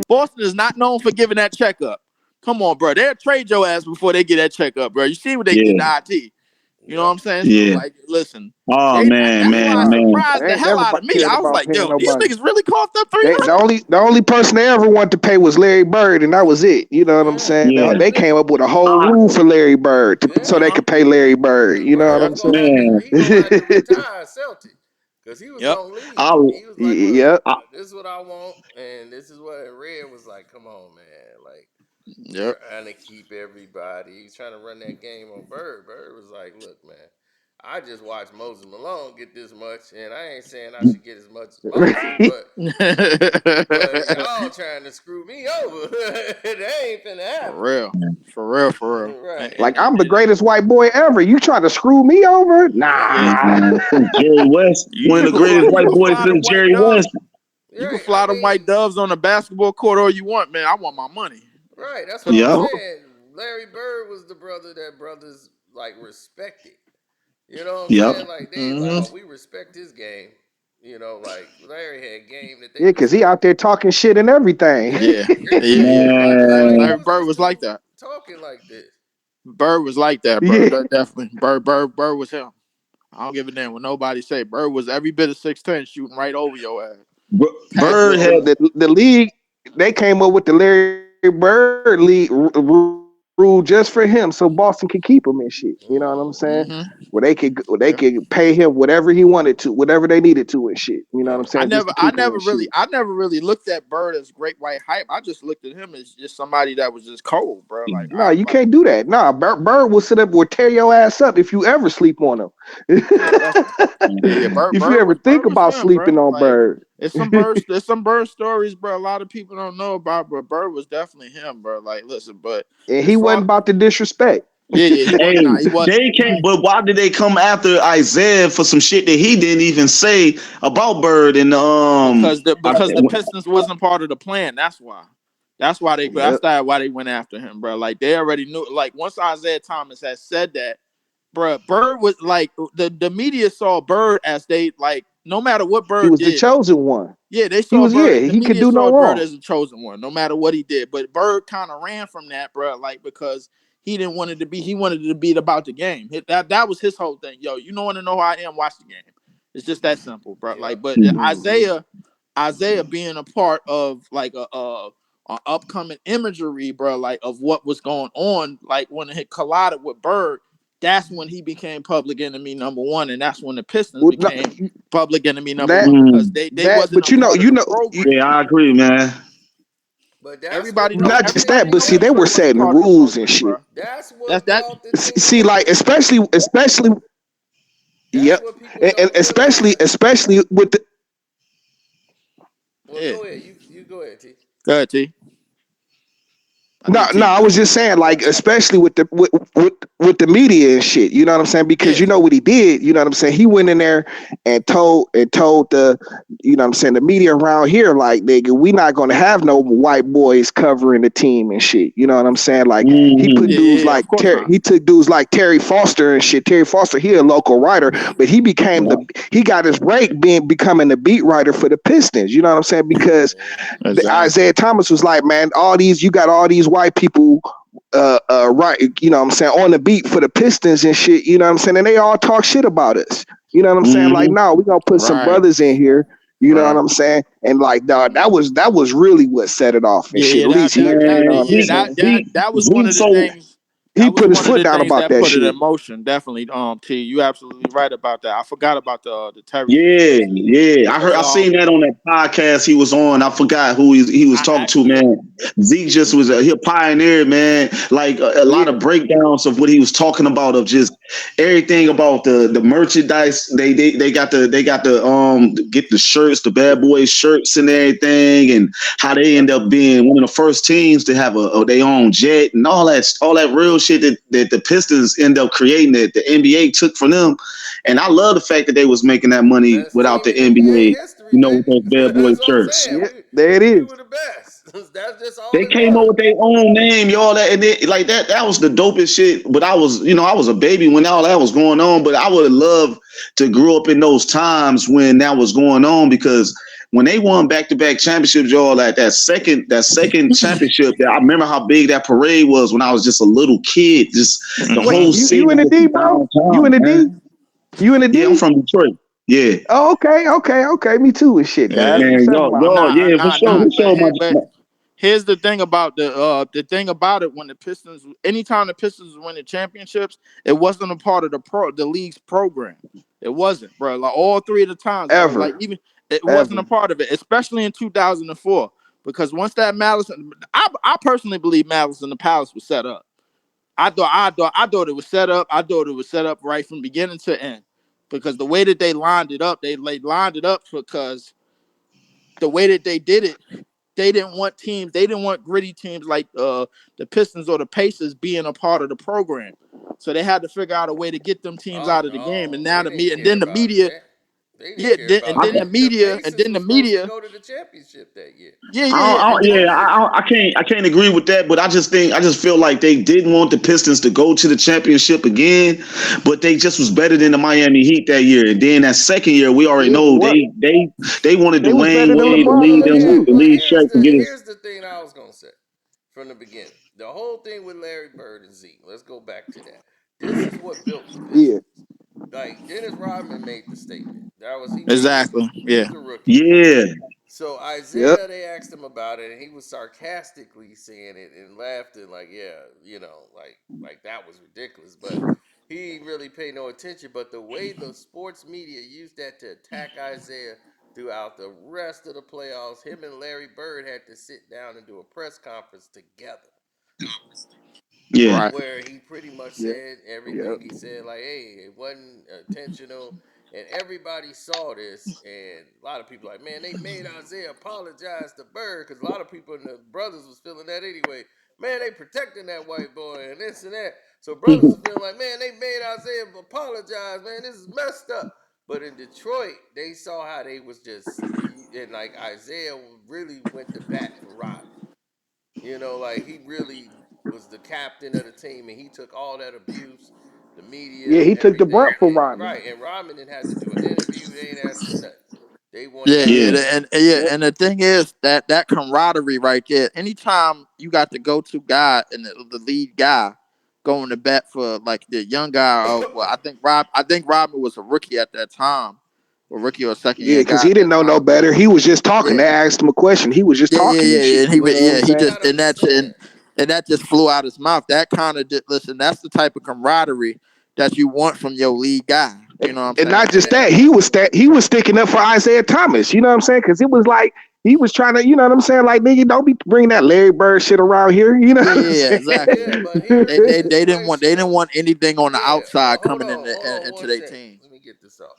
Boston is not known for giving that checkup. Come on, bro. They'll trade your ass before they get that checkup, bro. You see what they did to IT. You know what I'm saying? Yeah. So, like, listen. Oh, that's why I surprised the hell out of me. I was like, yo, these niggas really coughed up 300. The only person they ever wanted to pay was Larry Bird, and that was it. You know what I'm saying? Yeah. They came up with a whole rule for Larry Bird so they could pay Larry Bird. You know what I'm saying? He gonna have to retire Celtic because he was gonna leave. He was like, look, this is what I want, and this is what Red was like. Come on, man, like. Trying to keep everybody. He's trying to run that game on Bird. Bird was like, look, man, I just watched Moses Malone get this much, and I ain't saying I should get as much as Moses, but y'all trying to screw me over. That ain't finna happen. For real. Right. Like, I'm the greatest white boy ever. You trying to screw me over? Nah. Jerry West, one of the greatest white boys since Jerry West. You can fly them white doves on the basketball court all you want, man. I want my money. Right, that's what I'm saying. Larry Bird was the brother that brothers like respected. You know what I'm saying? Like they like, oh, we respect his game. You know, like Larry had game that they because he out there talking shit and everything. Larry Bird was like that. Talking like this. Bird was like that, bro. Definitely. Bird was him. I don't give a damn what nobody say. Bird was every bit of 6'10", shooting right over your ass. Bird had the league. They came up with the Larry Bird league rule just for him, so Boston could keep him and shit. You know what I'm saying? Where they could pay him whatever he wanted to, whatever they needed to and shit. You know what I'm saying? I never really looked at Bird as great white hype. I just looked at him as just somebody that was just cold, bro. Like, no, you can't do that. Nah, Bird will sit up or tear your ass up if you ever sleep on him. If you ever think about sleeping on Bird. It's some Bird stories, bro. A lot of people don't know about, but Bird was definitely him, bro. Like, listen, but he wasn't about the disrespect. He wasn't. They came, but why did they come after Isaiah for some shit that he didn't even say about Bird and because the Pistons wasn't part of the plan. That's why. That's why they went after him, bro. Like they already knew. Like once Isaiah Thomas had said that, bro, Bird was like the media saw Bird as they like. No matter what Bird did, he was the chosen one. Yeah, they saw Bird. He could do no wrong. Bird as a chosen one, no matter what he did. But Bird kind of ran from that, bro, like because he didn't want it to be. He wanted it to be about the game. That was his whole thing. Yo, you don't want to know who I am? Watch the game. It's just that simple, bro. Like, but Isaiah being a part of like a upcoming imagery, bro, like of what was going on, like when it collided with Bird. That's when he became public enemy number one, and that's when the Pistons became public enemy number one because they wasn't. But you know, yeah, I agree, man. But everybody not just that, but see, they were setting rules and shit. That's what see, like especially, yep, and especially with the. Well, go ahead, you go ahead, T. Go ahead, T. No, I was just saying, like, especially with the media and shit, you know what I'm saying? Because you know what he did, you know what I'm saying? He went in there and told the, you know what I'm saying, the media around here, like, nigga, we not gonna have no white boys covering the team and shit. You know what I'm saying? Like, he put dudes like he took dudes like Terry Foster and shit. Terry Foster, he a local writer, but he became he got his break becoming the beat writer for the Pistons. You know what I'm saying? Because Isaiah Thomas was like, man, you got all these white people right, you know what I'm saying, on the beat for the Pistons and shit, you know what I'm saying, and they all talk shit about us, you know what I'm saying, like, no, we gonna put some brothers in here, you know what I'm saying, and like, dog, that was really what set it off and shit. At least that was one of the things. He put his foot down about that shit. Put it in motion, definitely. T, you absolutely right about that. I forgot about the Terry. Yeah. I seen that on that podcast he was on. I forgot who he was talking to, man. Zeke just was he a pioneer, man. Like a lot of breakdowns of what he was talking about, of just everything about the merchandise. They got the get the shirts, the bad boys shirts and everything, and how they end up being one of the first teams to have a their own jet and all that real shit that the Pistons end up creating that the NBA took from them. And I love the fact that they was making that money Best without team the in NBA NBA, history, you know, with baby. those bad boy That's what I'm shirts. saying. Yep, there it We is. were the best. That's just all They it came up was. with their own name, y'all. That and like that was the dopest shit. But I was, I was a baby when all that was going on. But I would have loved to grow up in those times when that was going on because when they won back-to-back championships, y'all, like that second championship, I remember how big that parade was when I was just a little kid. Just the Wait, whole you city in the was D, bro? You in downtown, the D? man. You in the Yeah, I'm D? from Detroit. Yeah, Oh, okay. Me too and shit, Yeah. guys. man, What's up, y'all, Rob? yeah, for sure, Nah. for sure. But here's the thing about the thing about it when the Pistons, anytime the Pistons win the championships, it wasn't a part of the league's program. It wasn't, bro. Like all three of the times, bro. Like Ever. even it wasn't a part of it, especially in 2004. Because once that Malice, I personally believe Malice in the Palace was set up. I thought it was set up. I thought it was set up right from beginning to end. Because the way that they lined it up, they lined it up because the way that they did it, they didn't want gritty teams like the Pistons or the Pacers being a part of the program. So they had to figure out a way to get them teams Oh out of the game. And no, now they didn't care then the about media, that. They didn't yeah, care about then the that. The media, and Pacers then were the supposed to media, go to the championship that year. and then I can't agree with that, but I just feel like they didn't want the Pistons to go to the championship again, but they just was better than the Miami Heat that year. And then that second year, we already Yeah, know what? they wanted They was Dwayne better than Wade to LeBron lead and them them too. to But lead Shaq to get us. here's the thing I was gonna say from the beginning. The whole thing with Larry Bird and Zeke. Let's go back to that. This is what built the Yeah. Pistons. Like Dennis Rodman made the statement. He was a rookie. exactly, He yeah, was a rookie. Yeah, So Yep. Isaiah, they asked him about it, and he was sarcastically saying it and laughing like, "Yeah, like that was ridiculous." But he really paid no attention. But the way the sports media used that to attack Isaiah throughout the rest of the playoffs, him and Larry Bird had to sit down and do a press conference together yeah, right, where he pretty much Yep. said Yep. everything he said, like, hey, it wasn't intentional. And everybody saw this, and a lot of people like, man, they made Isaiah apologize to Bird because a lot of people in the brothers was feeling that anyway. Man, they protecting that white boy and this and that. So brothers are feeling like, man, they made Isaiah apologize. Man, this is messed up. But in Detroit, they saw how they was just, and like Isaiah really went to bat for Rodman. Like he really was the captain of the team, and he took all that abuse, the Yeah, media, he took the everything. brunt for And Rodman. right, and Rodman didn't have to do an interview. They ain't ask him nothing. They wanted yeah, Isaiah. Yep. and the thing is that camaraderie right there. Anytime you got the go-to guy and the lead guy going to bat for like the young guy, well, I think Robin was a rookie at that time, a rookie or second Yeah, year because guy he at didn't that know no time. better. He was just talking. They Yeah, asked him a question. He was just talking and yeah. shit. And You know what I'm But he you saying? just gotta understand. and that just flew out his mouth. That kind of listen. That's the type of camaraderie that you want from your lead guy. You know what I'm And saying? not just that, he was sticking up for Isaiah Thomas. You know what I'm saying? Because it was like he was trying to, you know what I'm saying? Like, nigga, don't be bringing that Larry Bird shit around here. You know what I'm saying? Exactly. Yeah, but here's the They situation didn't though. want anything on the Yeah, but outside coming hold on into one their second. team. Let me get this off.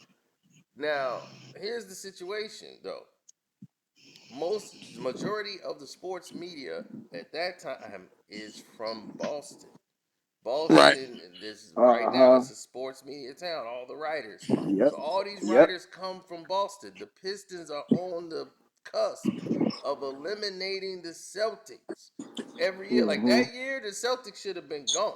Now, here's the situation though. The majority of the sports media at that time is from Boston. Right. Boston, this right now, Uh-huh. it's a sports media town. All the writers, Yep. so all these Yep. writers come from Boston. The Pistons are on the cusp of eliminating the Celtics every year. Like Mm-hmm. that year, the Celtics should have been gone.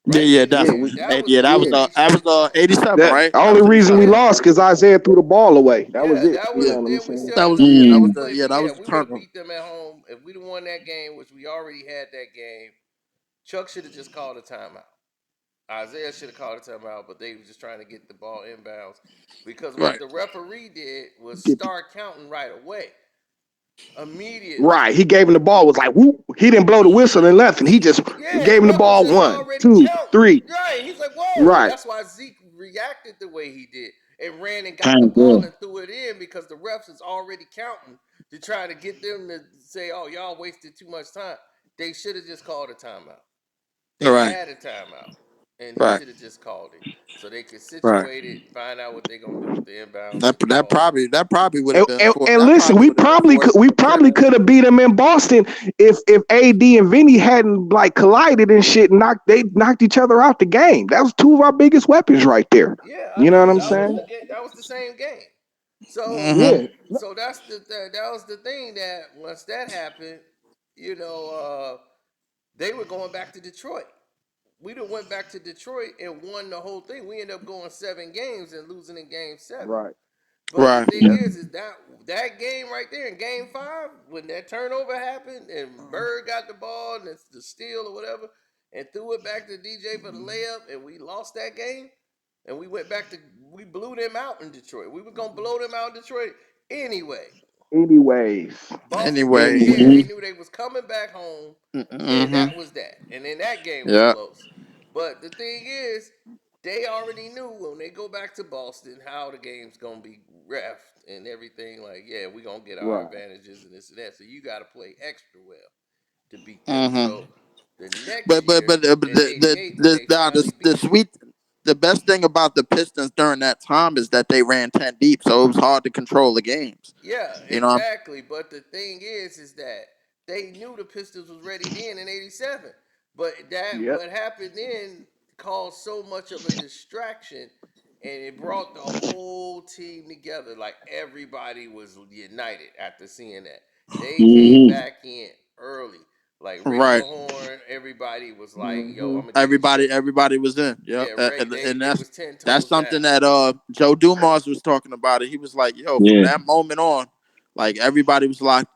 Right Yeah, then and Yeah, there, definitely. we that was Yeah, the year they that should was have gone. 87, that right? That only was reason we 87. Yeah, lost because Isaiah threw the ball away. That was yeah, it. that You was. know Yeah. what I'm Then we saying? still That had was enough time to play. But that yeah, was the we would have turnover. beat them at home if we'd have won that game, which we already had that game. Chuck should have just called a timeout. Isaiah should have called a timeout, but they were just trying to get the ball inbounds because what Right. the referee did was Get start counting right away, immediately. right. He gave him the ball. Was like, whoop. He didn't blow the whistle and left, and he just Yeah, gave the him the ref was ball. just 1, already 2, counting. 3. Right. He's like, whoa. Right. That's why Zeke reacted the way he did and ran and got the kind ball of. and threw it in because the refs is already counting to try to get them to say, oh, y'all wasted too much time. They should have just called a timeout. All They right. had a timeout. and he should have just called it so they could situate it, find out what they're gonna do with the inbounds with the ball. That probably would have been and listen, we probably could have beat them in Boston if AD and Vinny hadn't like collided and shit. They knocked each other out the game. That was two of our biggest weapons right there. Yeah, I You know know what I'm that was saying? the game. That was the same game. So Yeah, so that was the thing that once that happened, you know, they were going back to Detroit. We done went back to Detroit and won the whole thing. We ended up going 7 games and losing in game 7. right. But the thing is that game right there in game 5, when that turnover happened and Bird got the ball and it's the steal or whatever, and threw it back to DJ for the layup, and we lost that game, and we blew them out in Detroit. We were gonna blow them out in Detroit anyway. Anyways, Boston didn't care. They knew they was coming back home, and that was that. And then that game was close. But the thing is, they already knew when they go back to Boston how the game's gonna be refed and everything. Like, yeah, we're gonna get our advantages and this and that. So you got to play extra well to beat them. So the next year in '88, when they finally beat the best thing about the Pistons during that time is that they ran 10 deep, so it was hard to control the games. Yeah, exactly. But the thing is that they knew the Pistons was ready then in '87. But what happened then caused so much of a distraction, and it brought the whole team together. Like everybody was united after seeing that. They came back in early. Like Rick Mahorn, everybody was like, "Yo, I'm gonna take everybody was in." Yeah, and they was 10 toes that's something down. that Joe Dumars was talking about it. He was like, "Yo, from that moment on, like everybody was locked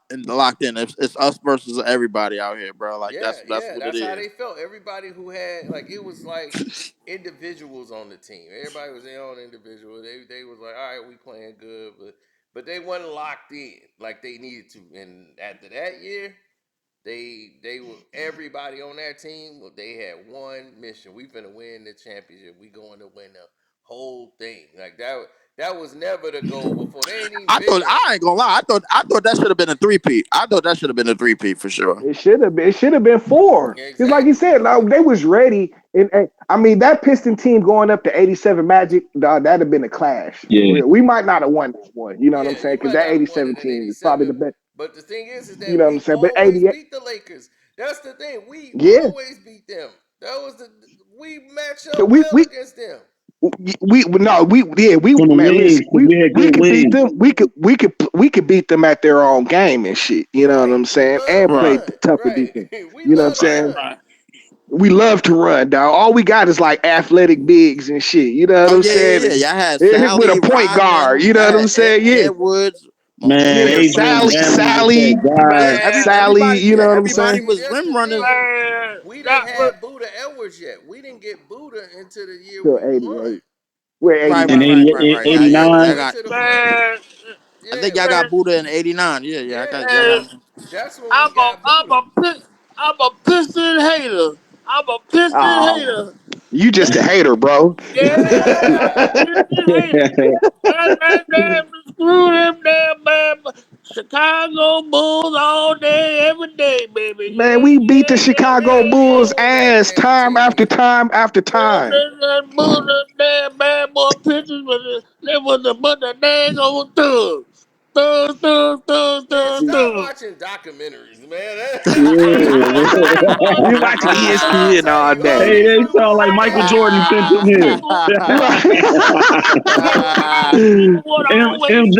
in. It's us versus everybody out here, bro. Like that's what it is." That's how they felt. Everybody who had like it was like individuals on the team. Everybody was their own individual. They was like, all right, we playing good, but they wasn't locked in like they needed to. And after that year, they were everybody on that team. They had one mission. We finna win the championship. We going to win the whole thing. Like that was never the goal before. They ain't even. I ain't gonna lie. I thought that should have been a three-peat. I thought that should have been a three-peat for sure. It should have been. It should have been 4. Because, exactly. like you said, they was ready. And I mean, that Piston team going up to '87 Magic, that'd have been a clash. Yeah, we might not have won that one. You know what I'm saying? Because that '87 team is probably the best. But the thing is that you know what I'm saying? But always beat the Lakers. That's the thing. We always beat them. That was we match up well against them. We man, listen, we could beat them. We could beat them at their own game and shit. You know what I'm saying? And play tougher defense. You know what I'm saying? We love to run, dog. All we got is like athletic bigs and shit. You know what I'm saying? Yeah. I had Sally, with a point Rodman, guard. You know what I'm saying? Edwards. Man, Sally. Everybody, you know what I'm everybody saying? was rim running. We didn't have Buddha Edwards yet. We didn't get Buddha into the year we won. We're 89. Right. 89. I think y'all got Buddha in '89. Yeah. I got. That's when we got Buddha. I'm a Piston hater. You just a hater, bro. Yeah, Piston hater. Screw them damn Chicago Bulls all day, every day, baby. Man, we beat the Chicago Bulls ass time after time after time. Bulls, damn bad boy pitchers, but they was a bunch of dang old thugs. Thugs. Stop watching documentaries, man. You watching ESPN all day. Hey, they sound like Michael Jordan sent them here. MJ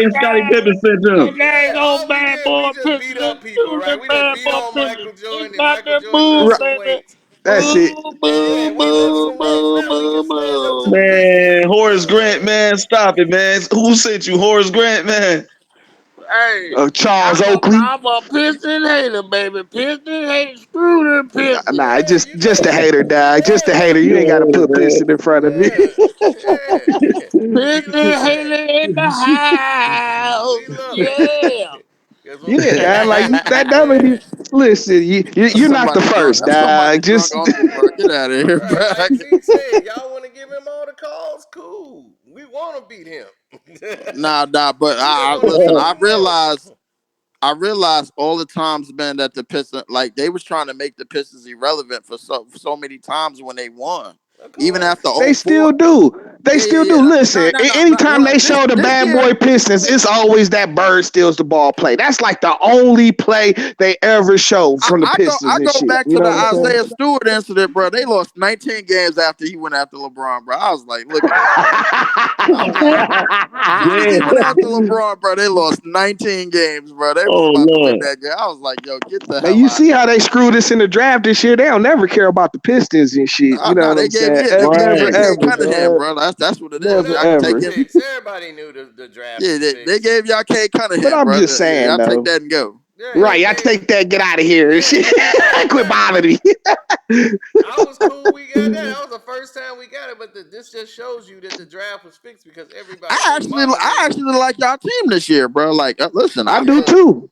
and Scottie Pippen sent them. We just beat up people, right? We just beat on Michael Jordan and Michael Jordan lifted some weights. That's it. Yeah, we lift some weights now. We can stand up to Man, Horace Grant, man, stop it, man. Who sent you, Horace Grant, man? Hey, Charles Oakley. I'm a Piston hater, baby. Piston hater. Screw them Pistons. Nah, just a hater, dog. Just a hater. You ain't got to put Piston in front of me. Piston hater in the house. Yeah. Yeah, like that. Listen, you're not the first, dog. Just get out of here. Like Z said, y'all want to give him all the calls? Cool. We want to beat him. Nah, but listen. I I realized all the times, man, that the Pistons, like they was trying to make the Pistons irrelevant for so many times when they won. Of Even course. after They still 04. do. They Yeah, still yeah, do. yeah. No, Listen, no, no, no. anytime Well, they this show the this bad year, boy Pistons, it's always that Bird steals the ball play. That's like the only play they ever show from the Pistons I and go shit. back You to know the what I'm saying? Isaiah Stewart incident, bro. They lost 19 games after he went after LeBron, bro. I was like, look at this, bro. I was like, as soon as he went Yeah. after LeBron, bro, they lost 19 games, bro. They was Oh about to win Lord. that game. I was like, yo, get the Man, hell you out of see here. how they screwed us in the draft this year? They don't never care about the Pistons and shit. No, You know no, what I'm saying? they gave Never you Right. Cade ever, Cunningham, dog. bro. That's what it Well, is. Never Y'all that can was take ever. him. fixed. Everybody knew the draft Yeah, was they fixed. gave y'all Cade But Cunningham, I'm bro. just saying Y'all take though. that and go. Yeah, Right, they I gave. take that, get out of here and Yeah, shit. Quit yeah. bothering me. I was cool. We got that. That was the first time we got it. But this just shows you that the draft was fixed because everybody and their mama I knew. actually like y'all team this year, bro. Like, listen, I do too.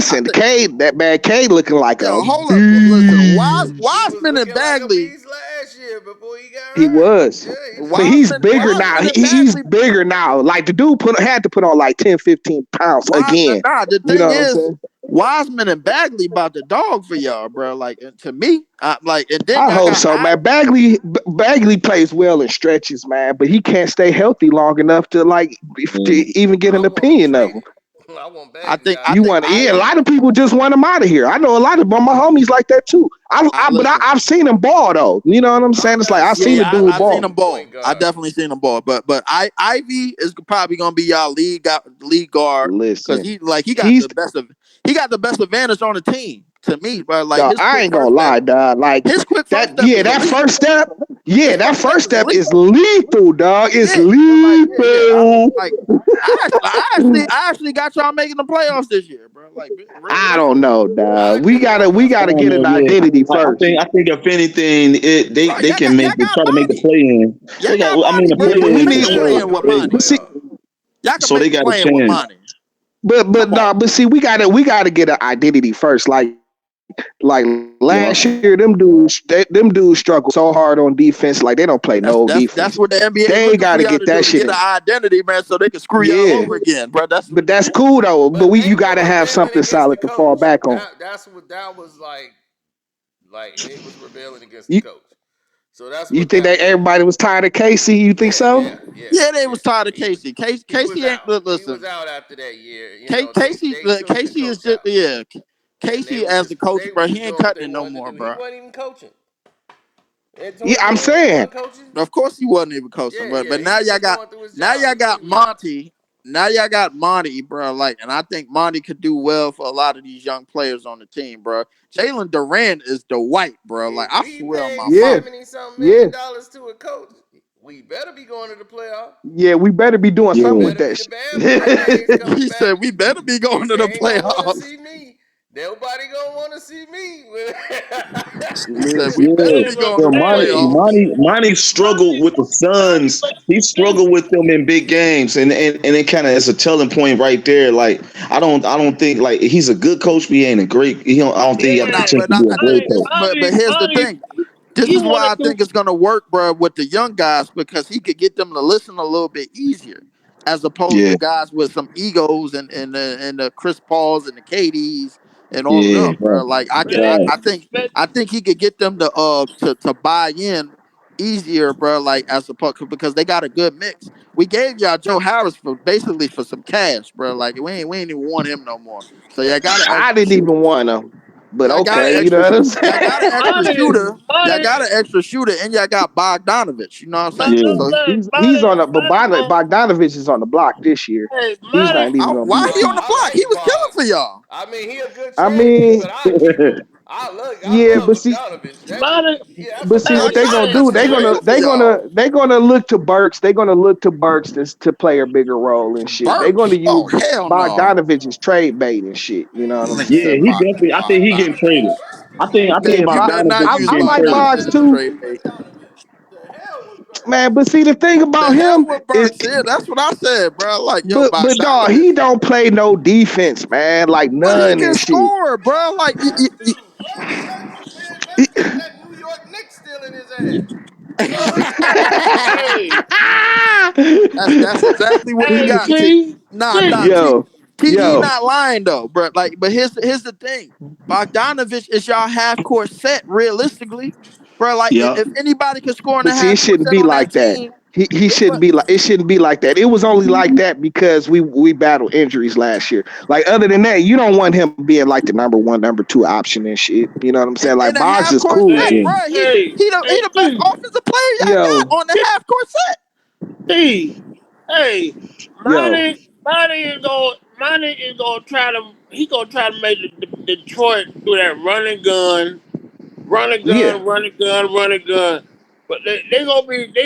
I Listen, think, Cade, that bad Cade looking like yo, a hold up, listen, He was Wiseman and looking like a Bagley, beast last year before he got he hurt. was. Yeah, he But looked. he's bigger now. Wiseman and He's Bagley, bigger now. Like the dude had to put on like 10, 15 pounds again. Nah. The You know thing what I'm is, saying? Wiseman and Bagley about the dog for y'all, bro. Like, and to me, like, and then I y'all hope got so, man. Bagley plays well in stretches, man, but he can't stay healthy long enough to like to Mm. even get I an want him opinion of him. traded. I want Bagley out I of You think here. want, yeah, a Ivy. lot of people just want him out of here. I know a lot of my homies like that too. But Listen. I've seen him ball though. You know what I'm I'm saying? It's like not I've Yeah, seen the seeing yeah, dude I seen ball. him Bagley ball. point I guard. definitely seen him ball. But Ivy is probably gonna be y'all lead guard because Listen, he he's got the best advantage on the team to me. But like dog. his I quick ain't gonna first step, lie, dog. Like his quick first that. step Yeah, is that elite. first step. Yeah, His that first step first is step elite. is lethal, dog. It's Yeah, but like lethal. like I actually got y'all making the playoffs this year, bro. Like I don't realistically, know, I dog. agree with We that. gotta Oh get no, an yeah. identity first. I think if anything, bro. they can make try to make the play in. Y'all They got. got I mean, Monty, the bro. Yeah, play but we Y'all in make for the need. play sure. in with Make the But Monty. see, playoffs. Y'all can So make they the got a play in with chance. Monty. but Come nah, on. but see, we gotta get an identity first. Like last Yeah. year, them dudes struggle so hard on defense. Like they don't play no That's defense. what the NBA They looking got for to y'all get to that do to shit get an in. identity, man, so they can screw y'all Yeah, over again, bro. That's but that's cool though. But But you they were got to have rebelling something against the solid to fall coach. back on. That's what that was like. Like they was rebelling against the You coach. So that's you what think that that was. everybody was tired of Casey? You think Yeah, so? yeah, yeah, yeah. They yeah. was tired of He was Casey. he was Casey ain't out. He was listen. out after that year. You know, they took the Casey is coach just out. yeah. And Casey as the coach, they were bro. He just ain't doing what cutting they it no wanted to more, do. He bro. wasn't even coaching. In Yeah, I'm 2020, he saying. wasn't coaching. Of course he wasn't even coaching, Yeah, but yeah. He now was y'all just got going through his job before he was out. Monty. Now y'all got Monty, bro. Like, and I think Monty could do well for a lot of these young players on the team, bro. Jalen Durant is the white, bro. Like, If I we swear on my paid Yeah, mama. 70 something yeah, million dollars to a coach, we better be going to the playoff. yeah. We better be doing It something Yeah. with better that be the bad boy shit. days coming He back. said we better be going If to the they ain't gonna want to playoffs. see me, nobody gonna want to see me. He said we Listen, better Yeah. be but going Yeah, to the hey, playoffs. Monty struggled Monty, with the Monty, Suns. but He hey, struggled with them in big games, and it kind of is a telling point right there. Like I don't think like he's a good coach, but he ain't a great. I don't think he But has the not, yeah, potential but to not. be a great coach. But here's the Monty, thing. This he is want to why I do. think it's gonna work, bro, with the young guys because he could get them to listen a little bit easier, as opposed Yeah, to guys with some egos and the Chris Pauls and the KDs and all of yeah, them, bro. Like right. But I think he could get them to buy in easier, bro. Like as opposed because they got a good mix. We gave y'all Joe Harris for basically for some cash, bro. Like we ain't even want him no more. So y'all got an I extra didn't shooter. even want him, but Y'all got an okay, you know extra. what I'm Y'all got an saying. extra shooter. Y'all Monty, got an extra shooter, and y'all got Bogdanovich. You know what I'm saying? but Yeah, look, So look, He's on Monty, a but Monty, going, Bogdanovich is on the block this year. hey, He's Monty, not even gonna why be. he on the I block? He like was killing Bog. for y'all. I mean, he a good I trade piece, mean, but I keep him. I yeah, love but see, Bogdanovich. Monty, That's a but see Hell what hey, yeah, they gonna Monty, that's do? he hey, killing for y'all. They're gonna look to Burks. They're gonna look to Burks to play a bigger role and shit. They're gonna Burks? Oh use hell no. Bogdanovich's trade bait and shit. You know what I'm Nigga yeah. saying? said He definitely. I think he getting traded. Bogdanovich. I think Yeah, You better not Bogdanovich is use I getting like traded. Boggs Bogdanovich as too, trade bait. The hell with Burks. man. But see, the thing The about hell him with is, Burks? Yeah, that's what I said, bro. Like yo, but dog, he Bogdanovich. don't play no defense, man. Like But he none can and shit. score, bro. Like Yes, he do. Man, that New York Knicks still in his ass. hey, that's exactly what he hey, got. See, see, nah, see, nah, T. Yo. He not lying though, bro. Like, but here's the thing. Bogdanovich is y'all half court set realistically, bro. Like, if anybody can score in But a see, it half court shouldn't set be on that like that. team, He shouldn't be like it. Shouldn't be like that. It was only like that because we battled injuries last year. Like other than that, you don't want him being like the number one, number two option and shit. You know what I'm saying? Like in a Boggs half is court cool. set, Hey, bro. He the best T, offensive player y'all Yo, got on the half court set. T, hey, yo, Monty is gonna try to. He gonna try to make the Detroit do that run and yeah. gun, run and gun, run and gun. But they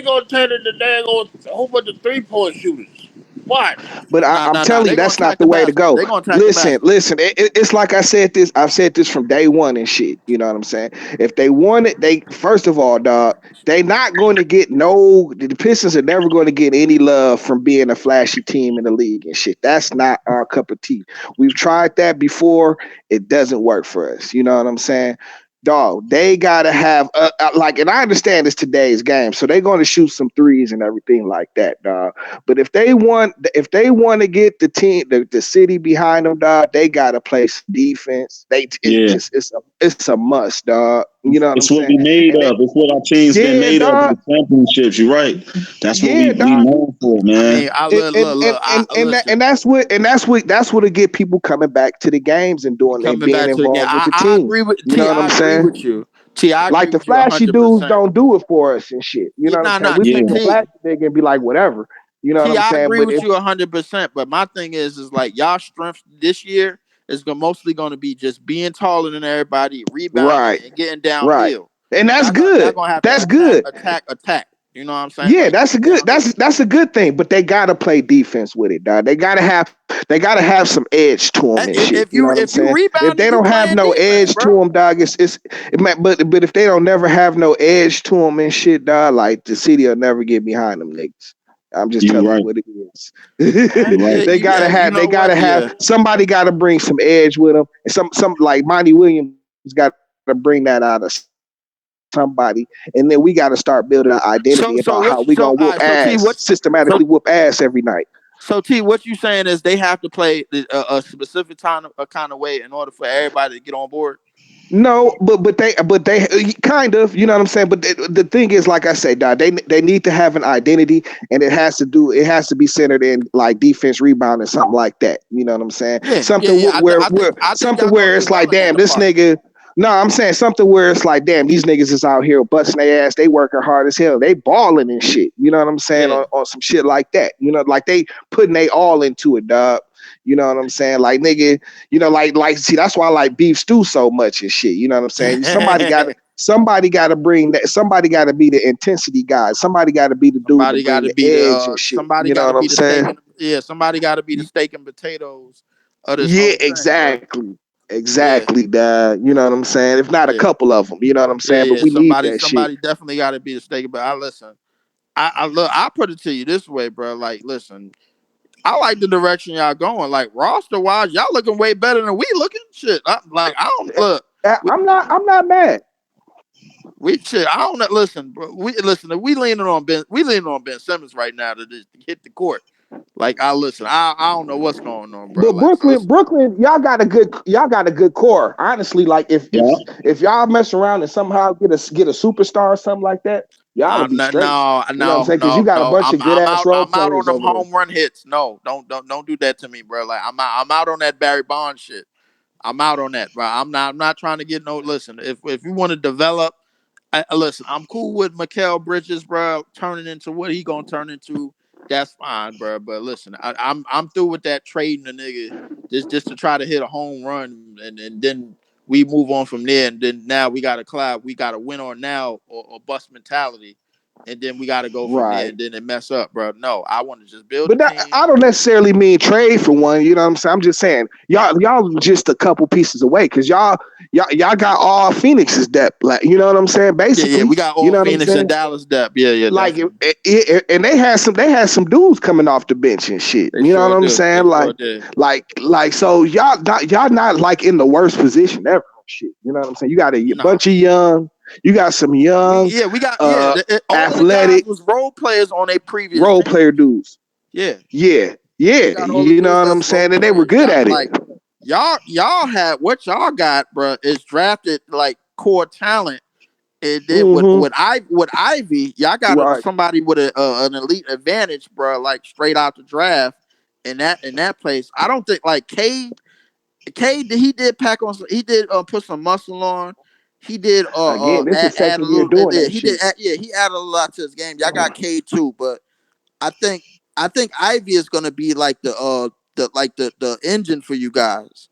gonna turn into dang on a whole bunch of 3-point shooters. Watch. But I'm Nah. telling you, They gonna that's not attack the the way to basket. go. They gonna attack the Listen, basket. listen. It's like I said this. I've said this from day one and shit. You know what I'm saying? If they want it, they first of all, dog, they not going to get no. The Pistons are never going to get any love from being a flashy team in the league and shit. That's not our cup of tea. We've tried that before. It doesn't work for us. You know what I'm saying? Dog, they gotta have like, and I understand it's today's game, so they're going to shoot some threes and everything like that, dog. But if they want to get the team, the city behind them, dog, they gotta play some defense. It's a must, dog. You know what I'm It's what saying? we made And of. It's what our team's been yeah, made of in dog. the championships. You're right. That's what Yeah, we dog. known for, I man. mean, I And look. I listen. that's what'll get people coming back to the games and doing and Coming being back to the game, involved with the I team. agree with You know T. what I I'm agree saying? with you. T. I Like agree the with you flashy dudes 100%. don't do it for us and shit. You know what I'm Yeah, saying? nah. We take a T. flashy nigga and be like, whatever. You know what T. I'm I saying? agree But with if you 100%. But my thing is like y'all strength this year is mostly going to be just being taller than everybody, rebounding right, and getting right. downhill. And that's Y'all good. gonna have to That's good. attack. You know what I'm saying? Yeah, Like that's a getting good downhill. that's a good thing, but they gotta play defense with it, dog. They gotta have some edge to them and shit. You know what I'm If you saying? If rebounding, they you don't have playing no defense, edge to bro. them, dog, it might, but if they don't never have no edge to them and shit, dog, like the city will never get behind them niggas. I'm just You telling you right. what it is. You right. You They know gotta what? have Yeah. somebody gotta bring some edge with them. And some like Monty Williams gotta bring that out of somebody. And then we gotta start building an identity about how we gonna whoop All ass, right. So T, systematically so whoop ass every night. What you saying is they have to play a specific kind of way in order for everybody to get on board. No, but they kind of, you know what I'm saying. But the thing is, like I say, dog, they need to have an identity, and it has to be centered in like defense, rebound, and something like that. You know what I'm saying? Something Yeah. where I think something y'all gonna where do it's well like, in that damn, this department. nigga. No, I'm saying something where it's like, damn, these niggas is out here busting their ass. They working hard as hell. They balling and shit. You know what I'm saying? Yeah. On some shit like that. You know, like they putting they all into it, dog. You know what I'm saying? Like nigga, you know, like see, that's why I like beef stew so much and shit. You know what I'm saying? Somebody gotta bring that, somebody gotta be the intensity guy. Somebody gotta be the dude to Somebody got bring to the be edge and shit. You know what I'm saying? somebody got to be the steak and potatoes of this Yeah, whole thing, bro. exactly. Yeah. Exactly, dad. You know what I'm saying? If not a Yeah. couple of them, you know what I'm saying? But we need that shit. Somebody definitely got to be the steak. But I listen. I look. I put it to you this way, bro. Like, listen. I like the direction y'all going. Like roster wise, y'all looking way better than we looking. Shit. I don't look. We, I'm not mad. we shit. I don't listen, bro. We listen. We leaning on Ben. We leaning on Ben Simmons right now to just hit the court. Like I listen. I don't know what's going on, bro. But Like so. Brooklyn, y'all got a good core. Honestly, like Yeah. if y'all mess around and somehow get a superstar or something like that, y'all will be straight. You know what I'm saying? Because you got a No. bunch of good ass role I'm out on players them over there. home run hits. No, don't do that to me, bro. Like I'm out on that Barry Bonds shit. I'm out on that, bro. I'm not trying to get no. Listen, if you want to develop, listen, I'm cool with Mikal Bridges, bro. Turning into what he gonna turn into, that's fine, bro. But listen, I'm through with that trading the nigga just to try to hit a home run, and then we move on from there. And then now we got we got to win on now or bust mentality, and then we got to go from there. Right. And then it mess up, bro. No, I want to just build a But team. I don't necessarily mean trade for one. You know what I'm saying? I'm just saying y'all just a couple pieces away because y'all got all Phoenix's depth. Like, you know what I'm saying? Yeah, Basically, we got you all know what I'm Phoenix and saying? Dallas depth. Yeah, Like definitely. and they had some dudes coming off the bench and shit. They You know sure what I'm do. saying? They sure did. Like so y'all not like in the worst position ever. Shit. You know what I'm saying? You got a No. bunch of you got some young, We got all of the guys athletic was role players on a previous role team. player dudes. Yeah. Yeah. He Yeah, got all the you know dudes what I'm that's role saying, and they were playing. good Y'all at it. like y'all had what y'all got, bro. Is drafted like core talent. And then with Ivy, y'all got Right. somebody with an elite advantage, bro. Like straight out the draft in that place. I don't think like Cade he did pack on some, he did put some muscle on. He did Again, this is add a second year little. doing that He did shit. he added a lot to his game. Y'all got Cade too, but I think Ivy is gonna be like the engine for you guys.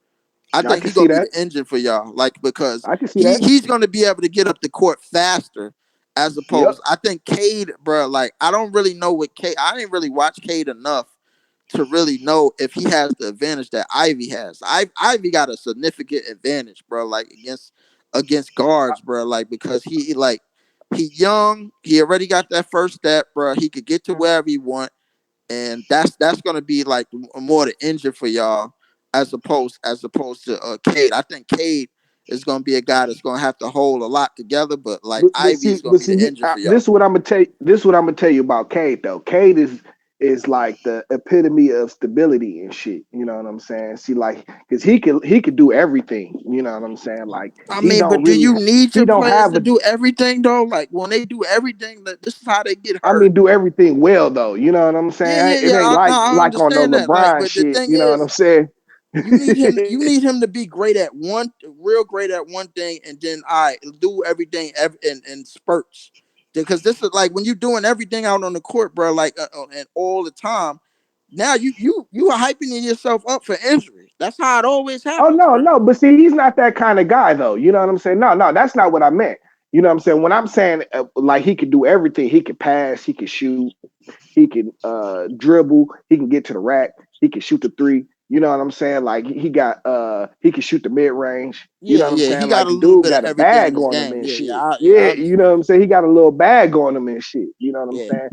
I I think can he's see gonna be that. the engine for y'all, like because I can see that. he's gonna be able to get up the court faster, as Yep. opposed. I think Cade, bro. Like I don't really know what Cade. I didn't really watch Cade enough to really know if he has the advantage that Ivy has. Ivy got a significant advantage, bro. Like against guards, bro. Like because he young. He already got that first step, bro. He could get to wherever he want, and that's gonna be like more the engine for y'all as opposed to Cade. I think Cade is gonna be a guy that's gonna have to hold a lot together, but like Ivy is gonna But be the see, engine for this y'all. is what I'm gonna tell you. This is what I'm gonna tell you about Cade though. Cade is like the epitome of stability and shit. You know what I'm saying? See, like, cause he could do everything. You know what I'm saying? Like, I mean, but do you need he your don't players have to a. do everything though? Like when they do everything, this is how they get I hurt. mean, do everything well though. You know what I'm Yeah, saying? yeah, It yeah. ain't No, like I like on no understand that. Like, LeBron but the shit. thing You know what I'm is, saying? you need him to be great at real great at one thing, and then I do everything in spurts. Because this is like when you're doing everything out on the court, bro. Like and all the time. Now you are hyping yourself up for injury. That's how it always Oh happens, no, bro. no, but see, he's not that kind of guy though. You know what I'm saying? No, no, that's not what I meant. You know what I'm saying? When I'm saying like he could do everything, he could pass, he could shoot, he can dribble, he can get to the rack, he can shoot the three. You know what I'm saying? Like he can shoot the mid range. You know Yeah, what I'm yeah. He saying? got Like a the little dude bit of got a everything in bag his on him game. and Yeah, yeah. shit. I Yeah, you know what understand I'm that. saying? He got a little bag on him and shit. You know what I'm Yeah, saying?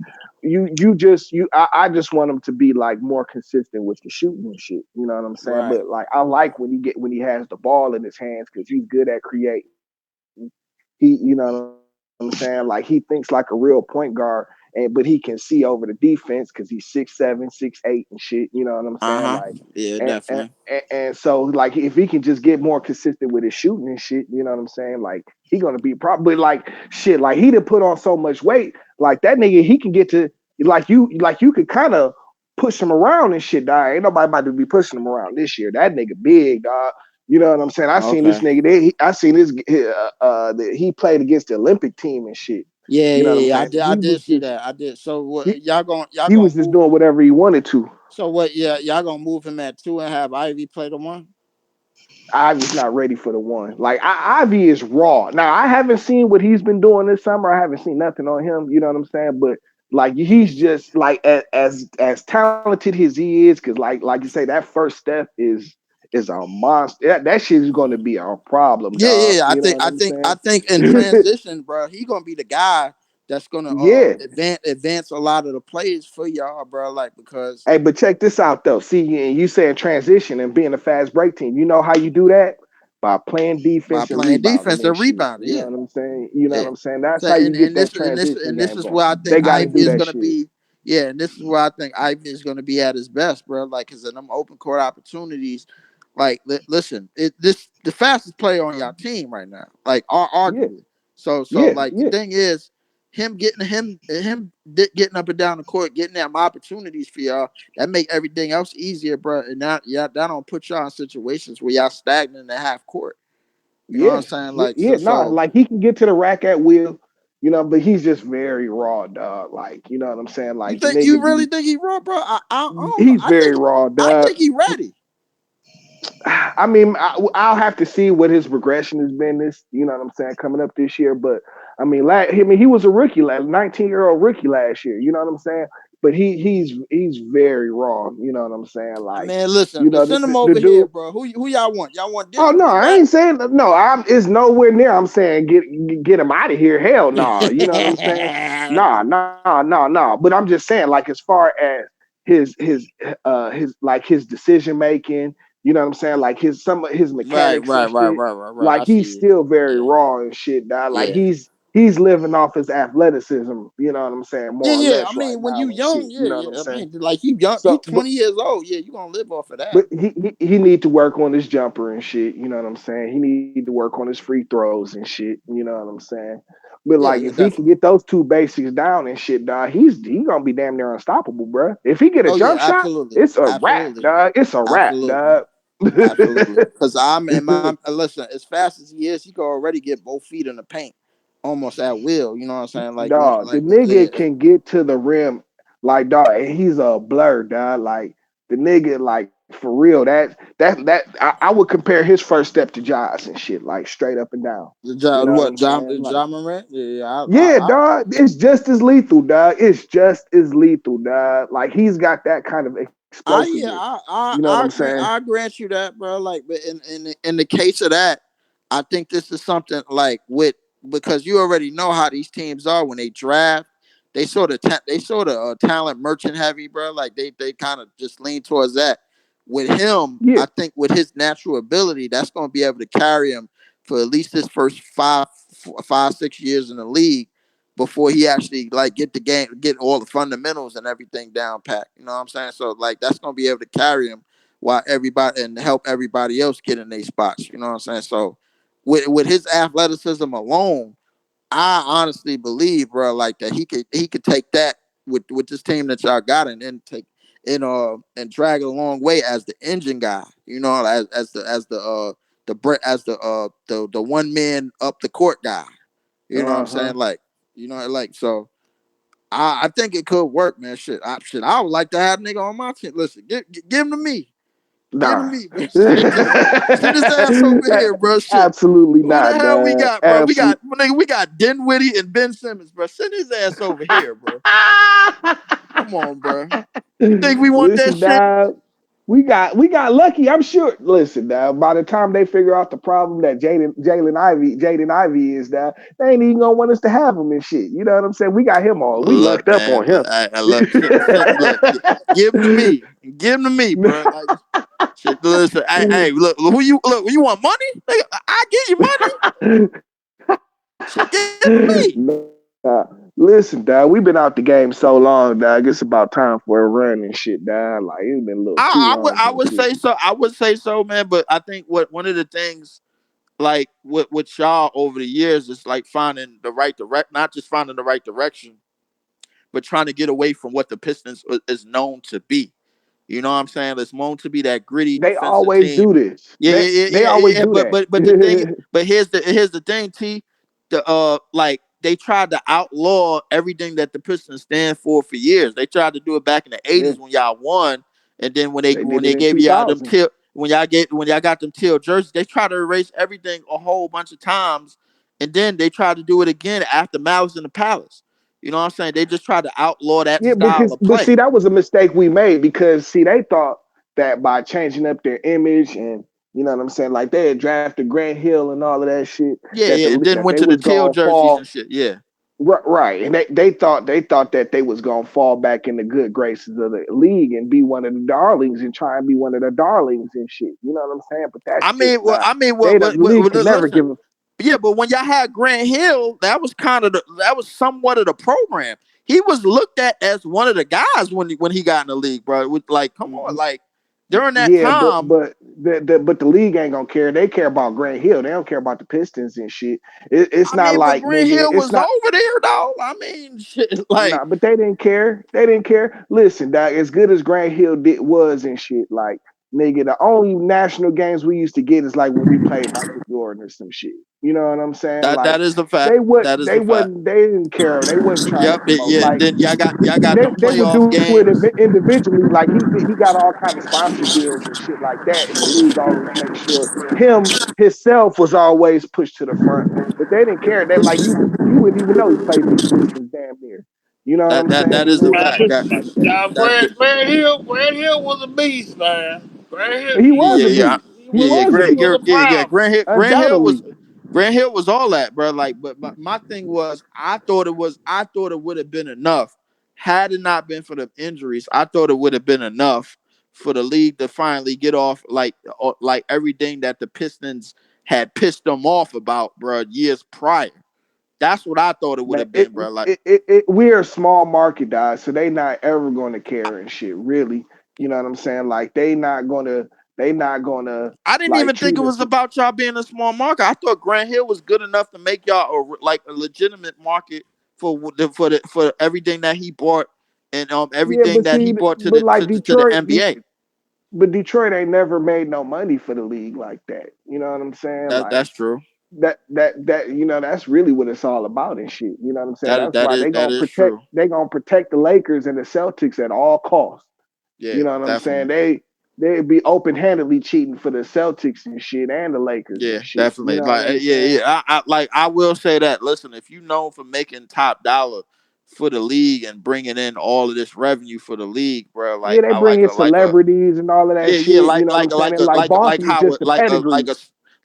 I just want him to be like more consistent with the shooting and shit. You know what I'm saying? right. But like I like when he has the ball in his hands because he's good at creating. You know what I'm saying? Like he thinks like a real point guard, but he can see over the defense because he's 6'7", 6'8" and shit. You know what I'm saying? Uh huh. Like, Yeah, and, and definitely. and so like if he can just get more consistent with his shooting and shit, you know what I'm saying? Like he gonna be probably like shit. Like he done put on so much weight. Like that nigga, he can get to like you could kind of push him around and shit. Dog. Ain't nobody about to be pushing him around this year. That nigga big, dog. You know what I'm saying? I seen this Okay. nigga. I seen this. He played against the Olympic team and shit. Yeah, You know what I'm yeah, yeah. saying? I He did was see just that. I did. So he, what y'all he gonna was just move? doing whatever he wanted to. So what? Yeah, y'all gonna move him at two and have Ivy play the one? Ivy's not ready for the one. Like Ivy is raw. Now I haven't seen what he's been doing this summer. I haven't seen nothing on him. You know what I'm saying? But like he's just like as talented as he is, because like you say, that first step is a monster. That shit is going to be a problem, Yeah, yeah, dog. yeah. You know what I I'm think in saying? transition, bro, he gonna be the guy that's gonna Yeah. advance a lot of the plays for y'all, bro. Like because Hey, but check this out though. See, and you saying transition and being a fast break team. You know how you do that? By playing by defense and playing rebounding defense and and shit. rebounding, You know yeah. what I'm saying? You know what Yeah. I'm saying? That's So how you get that and transition this game is going. where I think They got to Ivy do is that gonna shit. be. Yeah, and this is where I think Ivy is gonna be at his best, bro. Like, cause in them open court opportunities, like, listen, the fastest player on your team right now, like, Yeah, arguably. So yeah, like the yeah, thing is, getting up and down the court, getting them opportunities for y'all, that make everything else easier, bro. And that don't put y'all in situations where y'all stagnant in the half court. You know what I'm yeah, saying? yeah, Like, yeah. Nah, so like he can get to the rack at will, you know, but he's just very raw, dog. Like, you know what I'm saying? Like the you nigga really be think he raw, bro? I don't know. he's very raw, I dog. think he ready. I mean, I'll have to see what his progression has been this, you know what I'm saying, coming up this year. But I mean, he was a rookie, 19-year-old rookie last year. You know what I'm saying? But he's very raw. You know what I'm saying? Like, Man, listen, you know, send him the over here, dude. bro. Who y'all want? Y'all want Oh this no, D I rap? ain't saying no. It's nowhere near. I'm saying get him out of here. Hell no. You know what I'm saying? Nah. But I'm just saying, like as far as his decision making, you know what I'm saying? Like some of his right, mechanics right, and right, shit. right, right, right. I Like see he's you. still very Yeah, raw and shit. Dog. Like yeah. he's living off his athleticism. You know what I'm saying? Yeah, More or yeah. I less right mean, when now you and young, shit. You yeah, know what yeah. I'm I saying? mean, like you young, you So, 20 years old. Yeah, you gonna live off of that. but he need to work on his jumper and shit. You know what I'm saying? He need to work on his free throws and shit. You know what I'm saying? But like, Yeah, if yeah, he can definitely. get those two basics down and shit, dog, he gonna be damn near unstoppable, bro. If he get a Oh yeah, jump shot, absolutely, it's a wrap, absolutely, dog. It's a wrap, absolutely. dog. Absolutely. Because listen, as fast as he is, he can already get both feet in the paint almost at will. You know what I'm saying? Dog, the nigga can get to the rim like dog, and he's a blur, dog. Like the nigga, like for real. I would compare his first step to Jaws and shit, like straight up and down. You know what I'm What, saying? Like, John Morant? Yeah, yeah, dog. It's just as lethal, dog. It's just as lethal, dog. Like he's got that kind of explosiveness. You know what I'm saying? I grant you that, bro. Like, but in the case of that, I think this is something like with because you already know how these teams are when they draft. They sort of talent merchant heavy, bro. Like they kind of just lean towards that. With him, Yeah. I think with his natural ability, that's going to be able to carry him for at least his first 5, 6 years in the league before he actually like get the game, get all the fundamentals and everything down pat. You know what I'm saying? So like that's gonna be able to carry him while everybody and help everybody else get in their spots. You know what I'm saying? So with his athleticism alone, I honestly believe, bro, like that he could take that with this team that y'all got and take and drag it a long way as the engine guy. You know, the one man up the court guy. You know what I'm saying? Uh-huh. Like, so I think it could work, man. I would like to have nigga on my team. Listen, give him to me. Give him to Nah. me, man. Shit, just send his ass over here, bro. Shit. Absolutely Who the not, hell we dog. got, bro? Absolutely. We got Dinwiddie and Ben Simmons, bro. Send his ass over here, bro. Come on, bro. You think we want that Listen, shit? dog. We got lucky. I'm sure. Listen, now by the time they figure out the problem that Jaden Ivey is now, they ain't even gonna want us to have him and shit. You know what I'm saying? We got him all. We Look, lucked up man. on him. Look. Give him to me. Give him to me, bro. Like, shit. Listen, hey, look. Who you look? You want money? Nigga, I give you money. Shit, give it to me. Nah, listen, dog. We've been out the game so long, dog. It's about time for a run and shit, dog. Like it's been a little too long I and would shit. say so. I would say so, man. But I think what one of the things like with y'all over the years is like finding the right direct, not just finding the right direction, but trying to get away from what the Pistons is known to be. You know what I'm saying? It's known to be that gritty They defensive always team. do this. Yeah, They yeah, yeah, they yeah, always yeah. do that. But the thing, but here's the thing, T. The like they tried to outlaw everything that the Pistons stand for years. They tried to do it back in the Yeah, '80s when y'all won, and then they when did it they in gave y'all them 2000. teal when y'all got them teal jerseys, they tried to erase everything a whole bunch of times, and then they tried to do it again after Malice in the Palace. You know what I'm saying? They just tried to outlaw that Yeah, style because of but play. see, that was a mistake we made because see, they thought that by changing up their image and you know what I'm saying, like they had drafted Grant Hill and all of that shit, Yeah, that yeah, and then that went they to the was teal gonna jerseys and fall. shit. Yeah. Right, and they thought that they was gonna fall back in the good graces of the league and be one of the darlings and try and be one of the darlings and shit. You know what I'm saying? But that's just not. The league can never Listen. give. Yeah, but when y'all had Grant Hill, that was that was somewhat of the program. He was looked at as one of the guys when he got in the league, bro. With like, come on, like during that Yeah, time. but the league ain't gonna care. They care about Grant Hill. They don't care about the Pistons and shit. It's I not mean, but like Grant nigga. Hill It's was not. over there, though. I mean, shit, like Nah, but they didn't care. They didn't care. Listen, dog, as good as Grant Hill was and shit, like nigga, the only national games we used to get is like when we played Michael Jordan or some shit. You know what I'm saying? Like that is the fact. That is the fact. they didn't care. They wasn't trying to Yep. promote. Yeah. Like Then y'all got them they would playoff do it games. individually. Like he got all kind of sponsor deals and shit like that, and the league always makes sure him himself was always pushed to the front. But they didn't care. They like you wouldn't even know he played for the Pistons damn near. You know what I'm saying? That If is it the wasn't fact. pushing like that. That Grant Hill was a beast, man. Grant Hill, He was Yeah, a yeah, beast. he He yeah, yeah. was was a Grant, beast, a yeah. problem. undoubtedly. Grant Hill was all that, bro. Like, but my thing was, I thought it would have been enough had it not been for the injuries. I thought it would have been enough for the league to finally get off like everything that the Pistons had pissed them off about, bro, years prior. That's what I thought it would have been, bro. Like we're a small market, guys, so they not ever going to care and shit. Really, you know what I'm saying? Like they not gonna I didn't like even think treat it us. was about y'all being a small market. I thought Grant Hill was good enough to make y'all a legitimate market for everything that he brought and Yeah, everything but that see, he brought to but the like to the Detroit, NBA. but Detroit ain't never made no money for the league like that. You know what I'm saying? Like That's true. that you know that's really what it's all about and shit. You know what I'm saying? That's That why is that is true. they gonna protect the Lakers and the Celtics at all costs. You Yeah, know what I'm saying? definitely. They'd be open handedly cheating for the Celtics and shit and the Lakers and Yeah, shit. You definitely. know what Like, I'm yeah, saying? yeah. I will say that. Listen, if you known for making top dollar for the league and bringing in all of this revenue for the league, bro, Yeah, like they I bring in celebrities and all of that yeah, yeah, shit. You know what I'm saying? And like like Boston is how just the pedigree.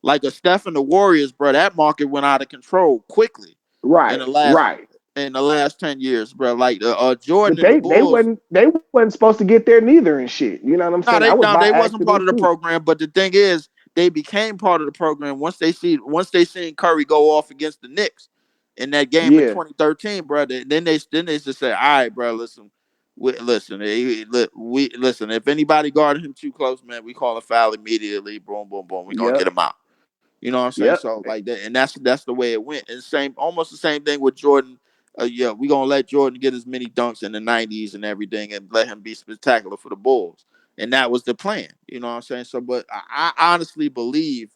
like a Steph and the Warriors, bro. That market went out of control quickly in Right, the last right. 10 years, bro. Like Jordan But and the Bulls. they wasn't supposed to get there neither and shit. You know what I'm saying? That was No, by they wasn't part accident of the too. program. But the thing is, they became part of the program once they seen Curry go off against the Knicks in that game in Yeah, 2013, bro. Then they just said, all right, bro, listen. Listen. If anybody guarded him too close, man, we call a foul immediately. Boom, boom, boom. We're gonna yep, get him out. You know what I'm saying? yep. So like that, and that's the way it went. And almost the same thing with Jordan. Yeah, we gonna let Jordan get as many dunks in the '90s and everything, and let him be spectacular for the Bulls. And that was the plan. You know what I'm saying? So, but I honestly believe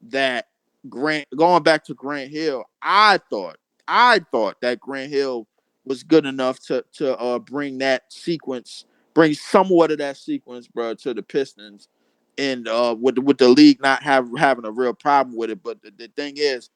that going back to Grant Hill, I thought that Grant Hill was good enough to bring somewhat of that sequence, bro, to the Pistons and with the league not having a real problem with it. But the thing is,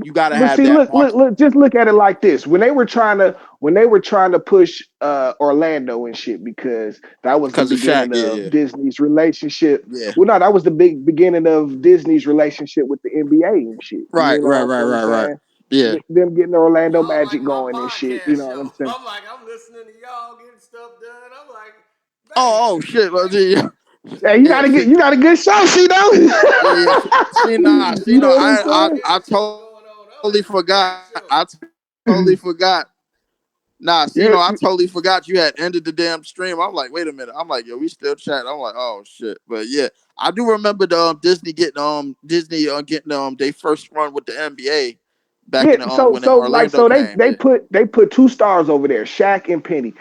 you got to But have see, that look, market just look at it like this. When they were trying to push Orlando and shit, because that was the because of Shaq. beginning Yeah, of yeah, Disney's relationship. yeah. Well, no, that was the big beginning of Disney's relationship with the NBA and shit. Right, You right, know right, what I'm right, right. saying? Yeah. Them getting the Orlando Y'all like Magic my going and shit. You podcast know what show. I'm saying? I'm like, I'm listening to y'all getting stuff done. I'm like, Oh, man, shit. Well, crazy. yeah, Hey, yeah. See, you got a good show, see though. yeah, yeah. See, nah, You see, no. know what I'm Y'all saying? I getting stuff totally going on. I'm forgot. listening to I his show. totally forgot. Nah, see, no, I Yeah, totally forgot you had ended the damn stream. I'm like, wait a minute. I'm like, yo, we still chatting. I'm like, oh shit. But yeah, I do remember the Disney getting they first run with the NBA back yeah. in the when Orlando came. They Yeah, put two stars over there, Shaq and Penny.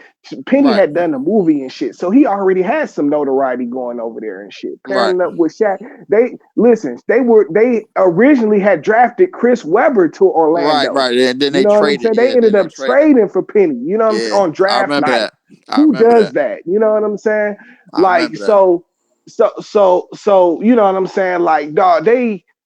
Penny right, had done a movie and shit, so he already had some notoriety going over there and shit. right, Pairing up with Shaq, they originally had drafted Chris Webber to right, Orlando. right. And then You they know what I'm traded. saying? They Yeah, then ended they up traded. trading for Penny. You know what I'm saying? Yeah, On I draft remember night. that. I Who remember does that. that? You know what I'm saying? I Like remember that. so you know what I'm saying? Like dog,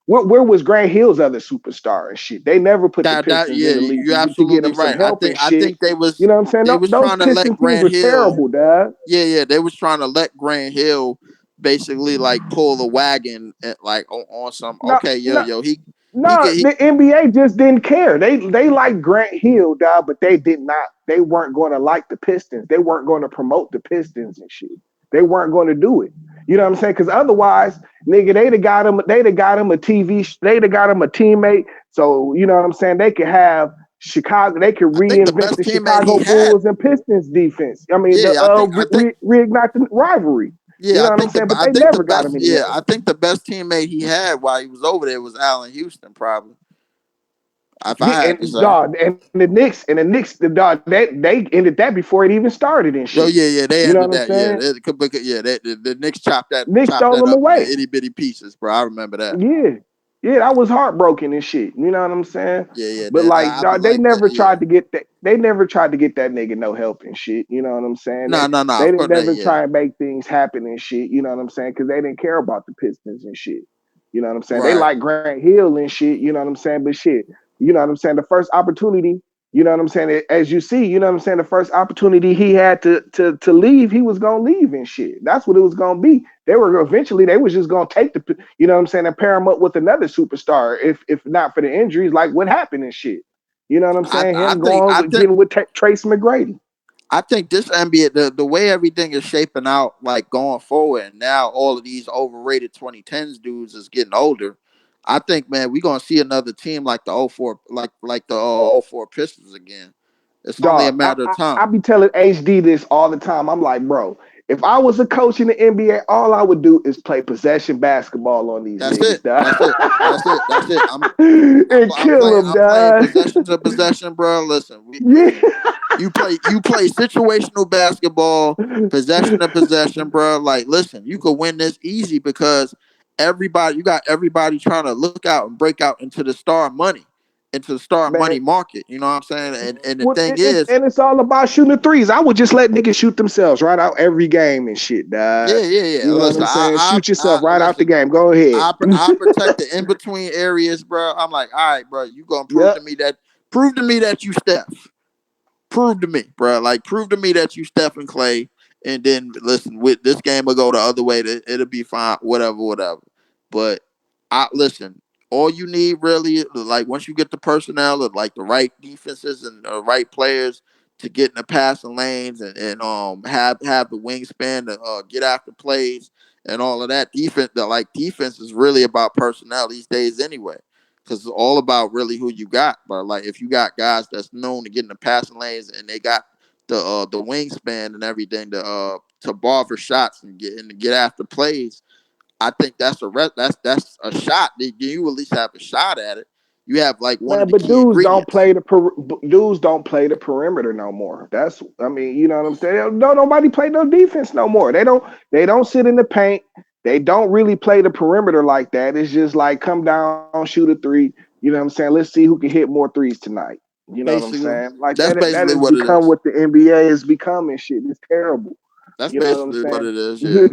where was Grant Hill's other superstar and shit? They never put the That Pistons in yeah, the league you're to get absolutely them some right. help and I shit. think they You know what I'm saying? was Those trying to Piston let teams Grant were Hill. terrible, dog. Yeah, they was trying to let Grant Hill basically like pull the wagon at, like on some. No, Okay, no, he no, could he the NBA just didn't care. They liked Grant Hill, dog, but they did not. They weren't going to like the Pistons. They weren't going to promote the Pistons and shit. They weren't going to do it. You know what I'm saying? Because otherwise, nigga, they'd have got him a they'd have got him a teammate. So you know what I'm saying? They could have Chicago. They could I think the reinvent best the teammate Chicago he had. Bulls and Pistons defense. I mean, the Yeah, I think reignite the rivalry. You yeah, know what I'm saying? But they never got him anywhere. I think the best teammate he had while he was over there was Allen Houston, probably. If I Yeah, had to and say. dog, and the Knicks, the dog, they ended that before it even started and Oh shit. yeah, yeah, they You know what ended I'm that. Yeah, saying? the Knicks chopped Knicks stole them up into away. itty bitty pieces, bro. I remember that. Yeah, yeah, that was heartbroken and shit. You know what I'm saying? Yeah, yeah, But like, I be dog, they like that. never Yeah, tried to get that. They never tried to get that nigga no help and shit. You know what I'm saying? no, no, no. They Of didn't course, that. never Yeah, try and make things happen and shit. You know what I'm saying? Because they didn't care about the Pistons and shit. You know what I'm saying? They right. like Grant Hill and shit. You know what I'm saying? But shit, you know what I'm saying? The first opportunity. You know what I'm saying? As you see, you know what I'm saying? The first opportunity he had to leave, he was gonna leave and shit. That's what it was gonna be. They was just gonna take you know what I'm saying, and pair him up with another superstar. If not for the injuries, like what happened and shit. You know what I'm saying? Him going getting with Trace McGrady. I think this NBA, the way everything is shaping out, like going forward, and now all of these overrated 2010s dudes is getting older. I think, man, we're gonna see another team like the '04, like the '04 Pistons again. It's only a Dog, matter of I time. be telling HD this all the time. I'm like, bro, if I was a coach in the NBA, all I would do is play possession basketball on these That's it. niggas, dog. That's it. That's it. That's it. And kill them, I'm playing dog. possession to possession, bro. Listen, Yeah. you play situational basketball, possession to possession, bro. Like, listen, you could win this easy because you got everybody trying to look out and break out into the star money Man, market. You know what I'm saying? And the what thing is, it's all about shooting the threes. I would just let niggas shoot themselves right out every game and shit, dog. yeah. You know what Listen, I'm saying? Shoot yourself right out the listen. game. Go ahead. I protect the in between areas, bro. I'm like, all right, bro, you gonna Yep. prove to me that you Steph. Prove to me, bro. Like, prove to me that you Steph and Clay, and then listen. With this game, will go the other way. It'll be fine. Whatever. But I listen. All you need really, like, once you get the personnel of like the right defenses and the right players to get in the passing lanes and have the wingspan to get after plays and all of that defense. Defense is really about personnel these days anyway because it's all about really who you got. But like, if you got guys that's known to get in the passing lanes and they got the wingspan and everything to bar for shots and to get after plays, I think that's a shot. You at least have a shot at it. You have like one of Man, the but key ingredients. dudes don't play the perimeter no more. That's I mean, you know what I'm saying? No, nobody play no defense no more. They don't sit in the paint. They don't really play the perimeter like that. It's just like come down, shoot a three. You know what I'm saying? Let's see who can hit more threes tonight. You know what I'm Basically, saying? Like that's that basically has what it become is. what the NBA is becoming. Shit, it's terrible. That's You know what I'm basically what saying? it is. Yeah.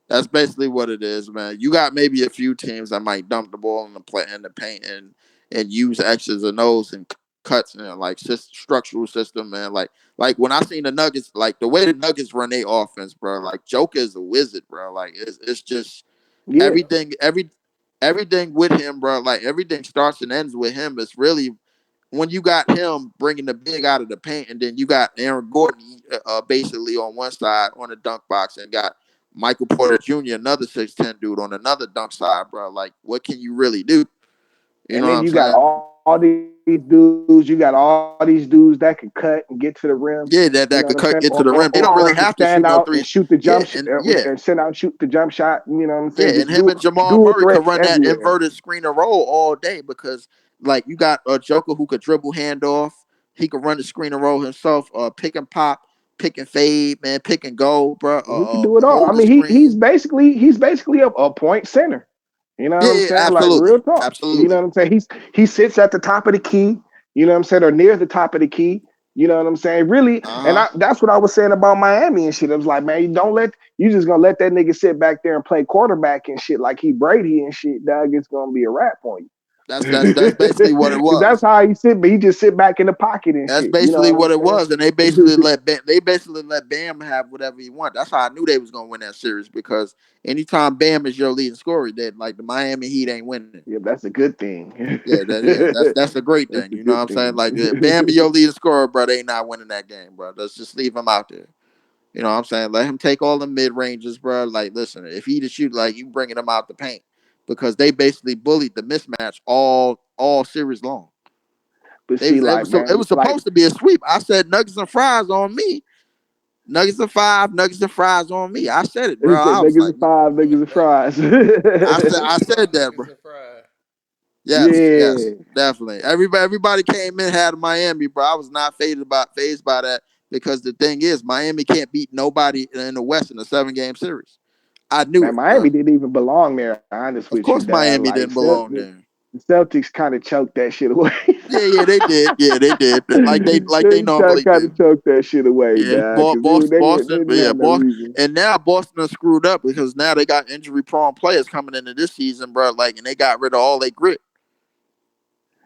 That's basically what it is, man. You got maybe a few teams that might dump the ball in the paint and use X's and O's and cuts and like structural system, man. Like when I seen the Nuggets, like the way the Nuggets run their offense, bro. Like Joker is a wizard, bro. Like it's just Yeah. everything with him, bro. Like everything starts and ends with him. It's really when you got him bringing the big out of the paint, and then you got Aaron Gordon basically on one side on the dunk box, and got Michael Porter Jr., another 6'10" dude on another dunk side, bro. Like, what can you really do? You know And what then I'm you got saying? all these dudes. You got all these dudes that can cut and get to the rim. You know what I'm Yeah, saying? that could cut into the rim. They Or don't can really have stand to shoot out no and threes. shoot the jump Yeah, and yeah, and send out shoot the jump shot. You know what I'm saying? yeah, Just and him and Jamal dual Murray could threats run that everywhere. inverted screen and roll all day because, like, you got a Joker who could dribble handoff. He could run the screen and roll himself. Pick and pop, pick and fade, man, pick and go, bro. He can do it all. I Hold the mean, screen. he's basically a point center. You know what Yeah, I'm yeah, saying? Like absolutely, real talk. You know absolutely. what I'm saying? He sits at the top of the key. You know what I'm saying? Or near the top of the key. You know what I'm saying? Really, Uh and huh. that's what I was saying about Miami and shit. I was like, man, you just gonna let that nigga sit back there and play quarterback and shit like he Brady and shit, dog, it's gonna be a wrap on you. That's basically what it Cause that's was. how he sit, but he just sit back in the pocket and That's shit. You know basically what what it I'm was, and saying? They basically let Bam have whatever he want. That's how I knew they was gonna win that series because anytime Bam is your leading scorer, that like the Miami Heat ain't winning. Yeah, that's a good thing. That's a great That's thing. a You know what good I'm saying? thing. Like Bam be your leading scorer, bro. They not winning that game, bro. Let's just leave him out there. You know what I'm saying? Let him take all the mid ranges, bro. Like, listen, if he to shoot, like you bringing him out the paint because they basically bullied the mismatch all series long. But see, like, It man, was like supposed to be a sweep. I said nuggets and fries on me. Nuggets and five, nuggets and fries on me. I said it, he bro. said, I was niggas like, are five, Yeah, niggas are fries. I definitely my said that, bro. nuggets and fries. Yes, Yeah. definitely. Everybody came in had Miami, bro. I was not phased by that because the thing is, Miami can't beat nobody in the West in a 7-game series. I knew Man, it, bro. Miami didn't even belong there, honest Of with you, course, dad. Miami Like, didn't belong there. The Celtics kind of choked that shit away. Yeah, they did. Yeah, they did. Like they They normally kind do. of choked that shit away, Yeah, dad, because they Boston, didn't yeah, have no Boston, reason. and now Boston is screwed up because now they got injury-prone players coming into this season, bro. Like, and they got rid of all their grit.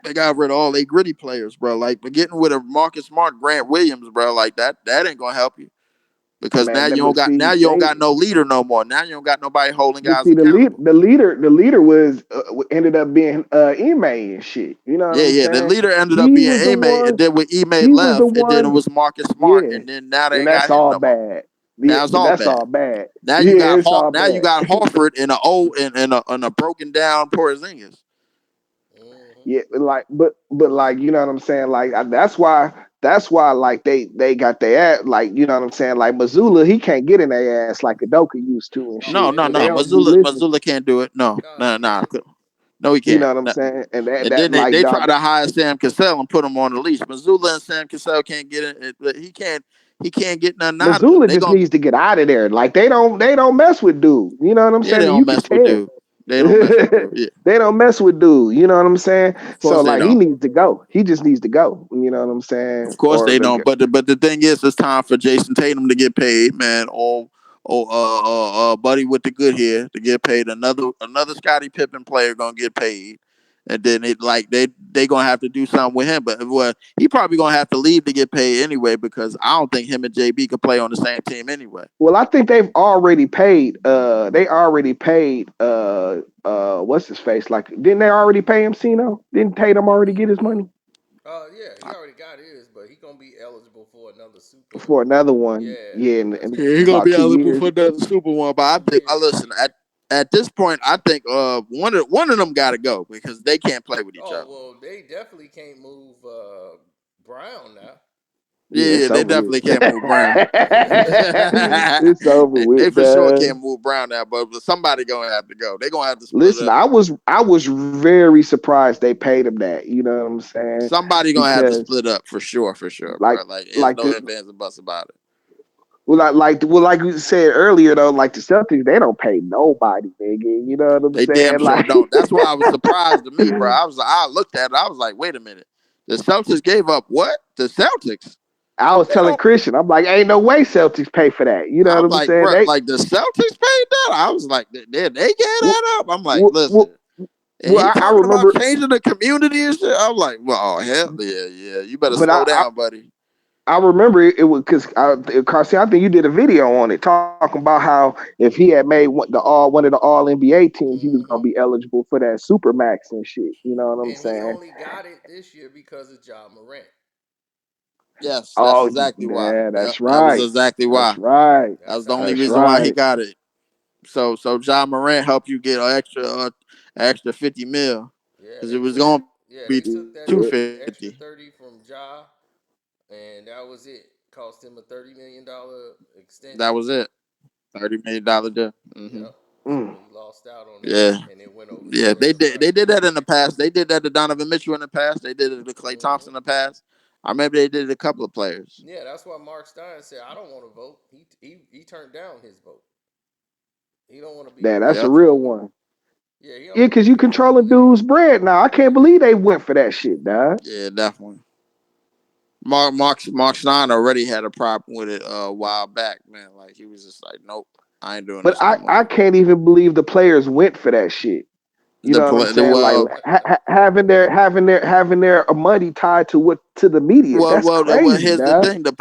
They got rid of all their gritty players, bro. Like, but getting with a Marcus Smart, Grant Williams, bro, like that ain't gonna help you because Man, but now see, you don't got no leader no more. Now you don't got nobody holding but guys see, accountable. the leader was ended up being Ime and shit. You know what Yeah, I'm yeah. The saying? leader ended up He being was the Ime, and one. then when Ime He was the left, and then it one. was Marcus Smart, Yeah, and then now they and ain't got that's him all no more. bad. Yeah, Now it's but all that's bad. all bad. Now you Yeah, got it's all now you bad. got Horford in a broken down Porzingis. Yeah, but like you know what I'm saying. Like that's why like they got their ass like you know what I'm saying. Like Missoula, he can't get in their ass like Adoka used to and Oh shit. hell They don't be listening. Missoula can't do it. No, no, no, he no, can't. no, he You can't. know what I'm No. saying? And that And then that they, like they try dog. to hire Sam Cassell and put him on the leash. Missoula and Sam Cassell can't get it. He can't get nothing out of them. Missoula They just gonna needs to get out of there. Like they don't mess with dude. You know what I'm yeah, they saying? And you don't can mess with tell. dude. They don't mess with dude. Yeah, They don't mess with dude. You know what I'm saying? of So course they like he don't. needs to go. He just needs to go. You know what I'm saying? Of course Or they don't. But the thing is, it's time for Jason Tatum to get paid, man. Buddy with the good hair to get paid. Another Scottie Pippen player gonna get paid, and then they gonna have to do something with him. But well, he probably gonna have to leave to get paid anyway because I don't think him and JB could play on the same team anyway. well, I think they've already paid. They already paid. What's his face? Like, didn't they already pay him? Cino? Didn't Tatum already get his money Yeah, he already got his, but he gonna be eligible for another super. for another one? Yeah, Yeah, that's in what Yeah, he they. gonna about be two eligible years. for another Super One. But I think I Yeah. listen at this point. I think one of them got to go because they can't play with each Oh other. well, they definitely can't move Brown now. Yeah, Yeah, it's they over with. definitely can't move Brown. It's over They with, for sure man. can't move Brown now, but somebody gonna have to go. They gonna have to split it Listen, up. I was very surprised they paid him that. You know what I'm saying? Somebody gonna have to Because split up for sure, like bro. Like there's like no the ifs ands and buts about it. like we said earlier though, like the Celtics, they don't pay nobody, nigga. You know what I'm They damn saying? sure Like don't. That's why I was surprised to me, bro. I looked at it. I was like, wait a minute. The Celtics gave up what? The Celtics? I was They telling don't. Christian, I'm like, ain't no way Celtics pay for that. You know I'm what I'm like, saying? bro, like the Celtics paid that. I was like, they gave W- that up. I'm like, w- listen. And he I talking about remember, changing the community and shit. I'm like, well, oh, hell yeah, yeah. You better but slow down, buddy. I remember it was because Carson, I think you did a video on it talking about how if he had made one of the All NBA teams, he was gonna be eligible for that super max and shit. You know what I'm And he saying? only got it this year because of Ja Morant. Yes, that's Oh exactly why. yeah, Yep, that's that was right. exactly That's why. right. That was That's the how only he That's reason got why it. he right. got it. So John Morant helped you get an extra 50 mil Yeah, because it they was took gonna be they took that 250. extra 30 from Ja, and that was it. Cost him a $30 million That extension. was it. $30 million deal. Yep. Mm. So he lost out on that, Yeah. and it went over Yeah, towards they the did. They price. did that in the past. They did that to Donovan Mitchell in the past. They did it to Klay Thompson in the past. I remember they did it to a couple of players. Yeah, that's why Mark Stein said, "I don't want to vote." He turned down his vote. He don't want to be Damn, that's a Yep. real controlling. one. Yeah, he don't Yeah, want to because be you controlling controlling. dude's bread now. I can't believe they went for that shit, dog. Yeah, definitely. Mark Stein already had a problem with it a while back, man. Like he was just like, nope, I ain't doing But this no more. I can't even believe the players went for that shit. You know what I'm saying? Like Well, having their money tied to what to the media. That's crazy, here's the dog. thing: the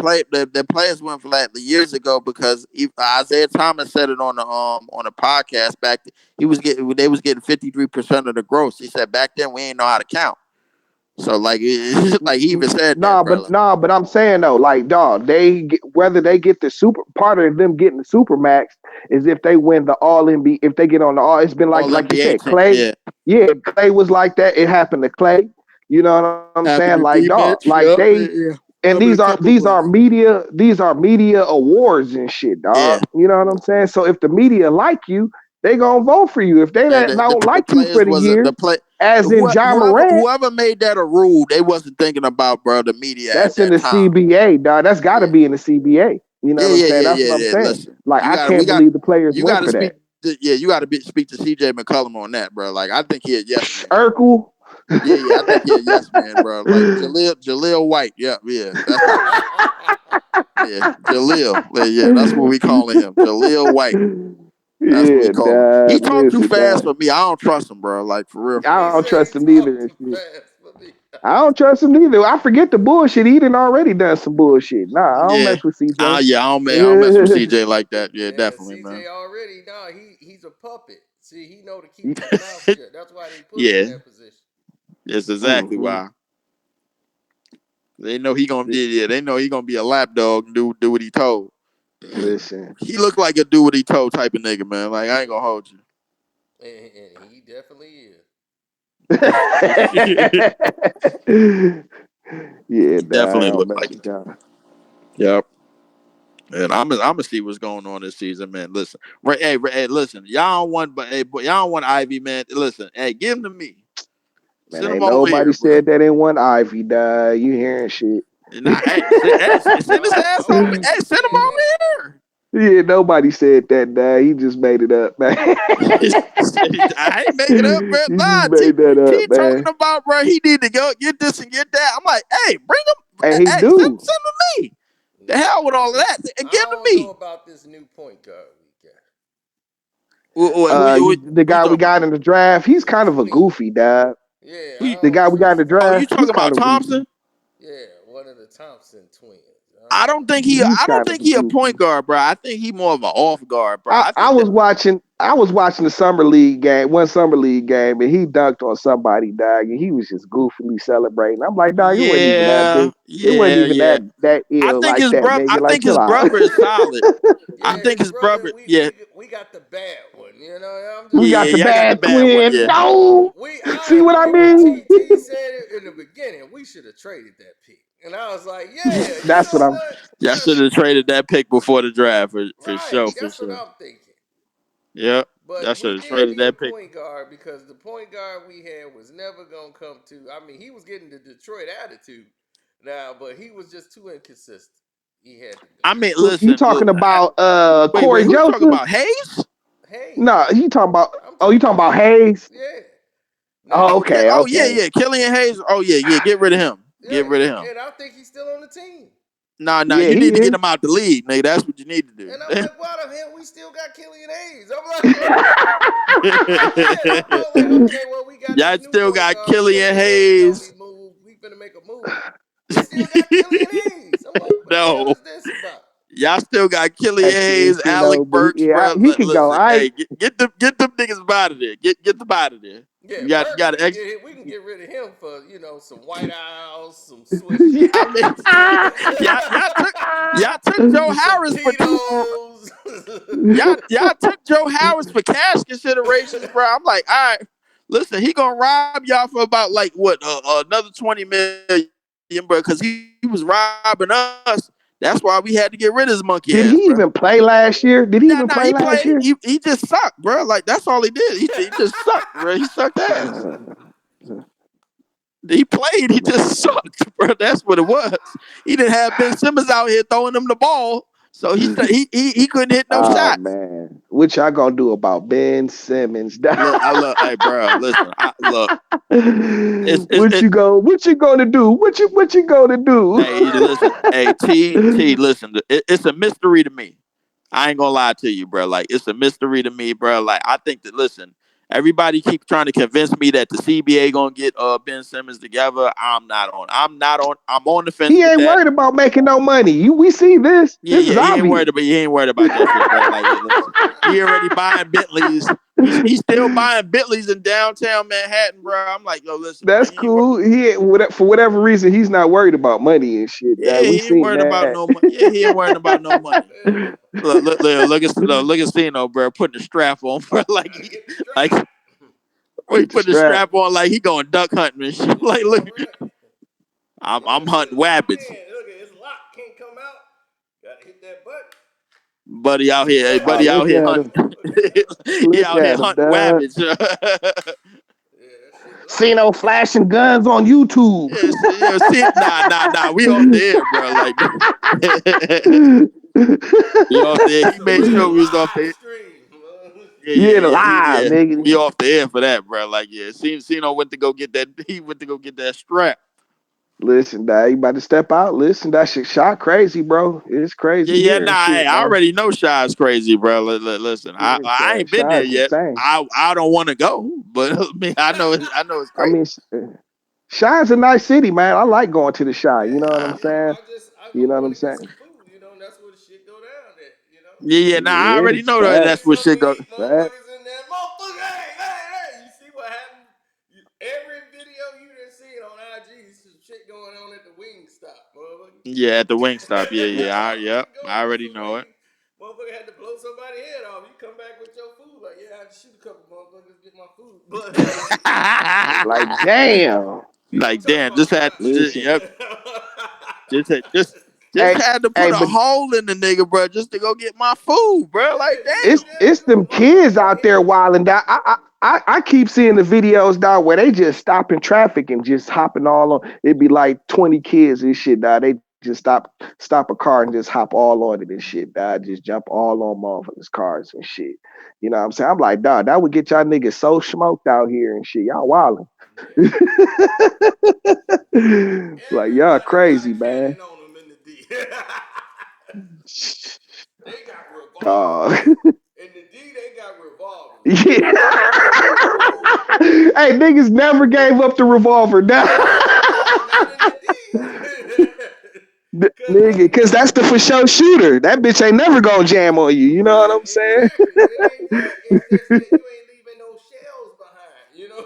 players went for that years ago because Isaiah Thomas said it on a podcast back. They was getting 53% of the gross. He said back then we ain't know how to count. So like like he even said that, brother. But I'm saying though, like dog, whether they get the super part of them getting the super max is if they win the all NBA. If they get on the all, it's been All like you NBA said, team, Clay. yeah. Yeah, Clay was like that. It happened to Clay. You know what I'm saying? Happened to Like D dog, Mitch, like yep, they yeah. and Happened to a couple players. these are media awards and shit, Yeah, dog. You know what I'm saying? So if the media like you, they gonna vote for you. If they don't the like you for players the wasn't the year, play. as in John Morant, Whoever made that a rule, they wasn't thinking about bro the media at that's in that the time. CBA, dog. That's got to Yeah, be in the CBA. You know what I'm saying? That's what I'm yeah. saying. Listen, Like I can't believe the players you went got to for that. speak. You got to speak to CJ McCollum on that, bro. Like I think he a yes man. Urkel. Yeah, I think he a yes man, bro. Like Jaleel White. Yeah, that's it. Yeah, Jaleel. Yeah, that's what we calling him. Jaleel White. That's what we Yeah, call him. He dog. talk too Listen, fast dog. for me. I don't trust him, bro. Like for real, for I He real. don't said trust he him neither. talked And too shit. fast for me. I don't trust him neither. I forget the bullshit. He done already done some bullshit. Nah, I don't Yeah. mess with CJ. Yeah, I don't mess with CJ like that. Yeah, Yeah, definitely, CJ man. already he's a puppet. See, he know to keep his mouth shut. That's why they put him in Yeah, that position. that's exactly Mm-hmm. why. They know he gonna be. Yeah, they know he gonna be a lapdog and do what he told. Listen, he looked like a do what he told type of nigga, man. Like I ain't gonna hold you. And he definitely is. yeah, He definitely I'll looked mess like with it. y'all. Yep. And I'm gonna see what's going on this season, man. Listen, hey, listen, y'all don't want, but y'all don't want Ivy, man. Listen, hey, give him to me. Man, Send him ain't over nobody here, bro. said that in one Ivy, dog. You hearing shit? Nah, send his ass over. Okay, Hey, we send him saying that. over here. Yeah, nobody said that, dog. He just made it up, man. I ain't making up, bro. He just Nah, made that T up, talking man. about, bro. He need to go get this and get that. I'm like, hey, bring him. And he Hey, send do. him to me. The Nah, hell with all of that. And give I him to don't know me. about this new point guard we got. The Who you guy we talking about? got in the draft, he's The kind of a twin. goofy, dog. Yeah, Who you, I The don't guy we got in the trust him. oh, you draft, he's talking kind about of goofy. Thompson? Yeah, one of the Thompson twins. I don't think he. He's I don't kind of think a he a point goofy. guard, bro. I think he more of an off guard, bro. I I think that. was watching the summer league game, one summer league game, and he dunked on somebody, dog, and he was just goofily celebrating. I'm like, dog, it wasn't even that Yeah, big. It wasn't even yeah. that ill like that, I nigga. Like, think chill his out. brother is solid. I Yeah, think his his brother. brother. We Yeah, we we got the bad one. You know, I'm We just got yeah. the saying. Y'all got the bad bad one. twin. Yeah, No, I see what I agree with mean? TT said it in the beginning. We should have traded that pick, and I was like, yeah, you That's what know I'm. what? y'all should have traded that pick before the draft for Right, sure, for that's what sure. I'm thinking. Yep, y'all But we should have did traded need a that pick. point guard because the point guard we had was never gonna come to. I mean, he was getting the Detroit attitude now, but he was just too inconsistent. He had to go. I mean, You listen. talking about Wait. Corey Who you talking Joseph? about? Hayes? No, Hayes. you talking about? I'm Oh, you talking talking about about Hayes. Hayes? Yeah. Oh, Now, okay, Oh yeah, okay. yeah. Killian Hayes. Oh yeah. Get rid of him. yeah, Get rid of him. and I think he's still on the team. Nah. Yeah, You he need to get is. him out the league, nigga. That's what you need to do. And I'm like, why the hell we still got Killian Hayes? I'm like, yeah. I felt like, okay, well, we got Y'all this new still point got guard. We Killian finna make, Hayes. we finna make a move. We still got Killian Hayes. I'm like, what the hell No. is this about? Y'all still got Killian Actually, Hayes, you Alec know, but Burks, yeah, bro. he can go. Listen, I hey, get them niggas out of there. Get them out of there. Yeah, You Burks, got to ex. we can get rid of him for some White Owls, some sweatshirt, I mean, y'all took Joe some Harris for Tito's. y'all took Joe Harris for cash considerations, bro. I'm like, all right, listen, he gonna rob y'all for about like what another 20 million, bro, because he was robbing us. That's why we had to get rid of his monkey ass, bro. did he even play last year? Did he Nah, even he play last played. year? He just sucked, bro. Like that's all he did. He just sucked, bro. He sucked ass. He played. He just sucked, bro. That's what it was. He didn't have Ben Simmons out here throwing him the ball, so he couldn't hit no Oh shots. man, what y'all gonna do about Ben Simmons? Look, I look, hey, bro. Listen, look. What It. you go? What you gonna do? What you gonna do? Hey, listen. Hey, listen. It's a mystery to me. I ain't gonna lie to you, bro. Like it's a mystery to me, bro. Like I think that listen, everybody keep trying to convince me that the CBA gonna get Ben Simmons together. I'm not on. I'm on the fence He with ain't that. worried about making no money. We see this. Yeah, This is he ain't obvious. worried about. He ain't worried about that shit, bro. Like, listen, he already buying Bentleys. He's still buying Bentleys in downtown Manhattan, bro. I'm like, yo, listen, bro. That's He ain't worried. cool. For whatever reason, he's not worried about money and shit. Yeah, We he ain't seen worried about that. no money. Yeah, he ain't worried about no money. Look at Cino, bro, putting the strap on, bro. Gotta get the Like, strap. he Get the putting the strap. strap on like he going duck hunting and shit. Yeah, Like, look, all right. I'm hunting Lock wabbits. in. Look at his lock can't come out. Gotta hit that button. Buddy out here, hey, Oh, buddy out look here at hunting. him. Look at him. He Look out here at him, hunting dog. wabbits. Yeah, Yeah, that shit See locked. no flashing guns on YouTube. see, nah. We off the air, bro. Like, we off the air. He made We in sure a we was off the live air. stream. Yeah, live, Yeah. We nigga. off the air for that, bro. Like, yeah. Cino went to go get that. He went to go get that strap. Listen, dog, you about to step out. Listen, that shit shot crazy, bro. It's crazy Nah. hearing Hey, shit, I man. already know Shy's crazy, bro. Listen, Yeah, I ain't been there shot's yet. insane. I don't want to go, but I mean, I know it's I crazy. mean, Shy's a nice city, man. I like going to the Shy. You know what I'm Yeah, saying? I You go know what going I'm to get some saying? food. And that's where the shit go down at. Nah. I Yeah, already know that. You That's facts, get what something shit to go. eat, facts. motherfuckers in there. Motherfucker, hey. You see what happened? Every video you done seen on IG, some shit going on at the wing stop, motherfucker. Yeah, at the wing stop. Yeah. All right, Yep. we go I get already some know it. wings. motherfucker had to blow somebody's head off. You come back with your food, like, yeah, I had to shoot a couple motherfuckers to get my food. But like, damn. see what I'm Like, talking damn, about, Listen. yep, just had just Hey, had to hey, put a but hole in the nigga, bro, just to go get my food, bro. Like, yeah, damn. it's it was them motherfuckers kids getting out there hit. wilding down. I keep seeing the videos, dog, where they just stopping traffic and just hopping all on. It'd be like 20 kids and shit, dog. They just stop a car and just hop all on it and shit, dog. Just jump all on motherfuckers' cars and shit. You know what I'm saying? I'm like, dog, that would get y'all niggas so smoked out here and shit. Y'all wilding. Yeah. Like, y'all Everybody got a crazy, man. cannon on them in the D. They got Dog. revolvers. In the D, they got revolvers. Yeah. Niggas ain't never gave up the revolver. Hey, niggas never gave up the revolver. Nah. Hell no, not in the D. Cause Nigga, cause that's the for sure shooter. That bitch ain't never gonna jam on you. You know what right, I'm saying? exactly. It ain't that. It's just that you ain't leaving no shells behind. You know,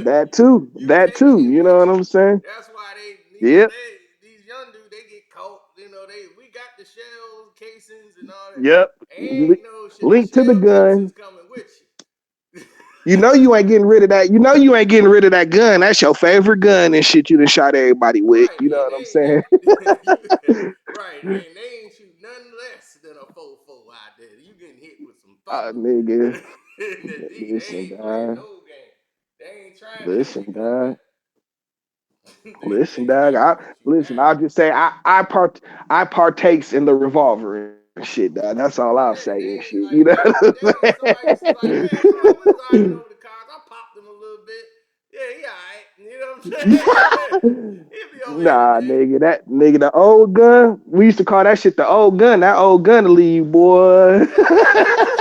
That too. you That taking too. it You know with what you. I'm saying? That's why Yep. these young dudes, they get caught. You know, we got the shell casings and all that. Yep. Ain't no shit. The Link to the shell gun. casings coming with you. You know you ain't getting rid of that. You know you ain't getting rid of that gun. That's your favorite gun and shit you done shot everybody with. Right, You know and what I'm saying? right, and they ain't shoot nothing less than a 4-4 out there. You getting hit with some thunder. Nigga. In the D, they Listen, ain't playing dog. no game. They ain't trying to have you Listen, come dog. back. Listen, they dog. coming with you I'll now. just say I partakes in the revolver and shit, dog. That's all I'll say Yeah, and shit. they You ain't know like what back in the I'm day. Somebody used to be like, man, come on, we was arguing over the cars. I popped him a little bit. Yeah, he alright. You know what I'm saying? saying? He'll be over here Nah, today. nigga, the old gun. We used to call that shit the old gun. That old gun to leave, boy.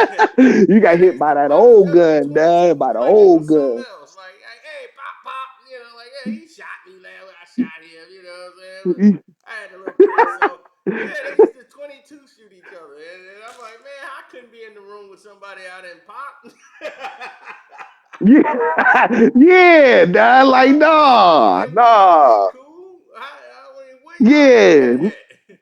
Yeah. You Yeah, got they hit used by to that pop each old other with gun, dog. By 22s the like it old was something gun. else. Like, hey, pop, pop. You know, like, yeah, he shot me last I shot him. You know what I'm saying? But I had a little play. So, yeah, they used to 22 shoot each other. And I'm like, man, I couldn't be in the room with somebody I didn't pop. Yeah, yeah, dog. You Like, know, nah, and we used to be nah. cool. Where y'all do Yeah, that at?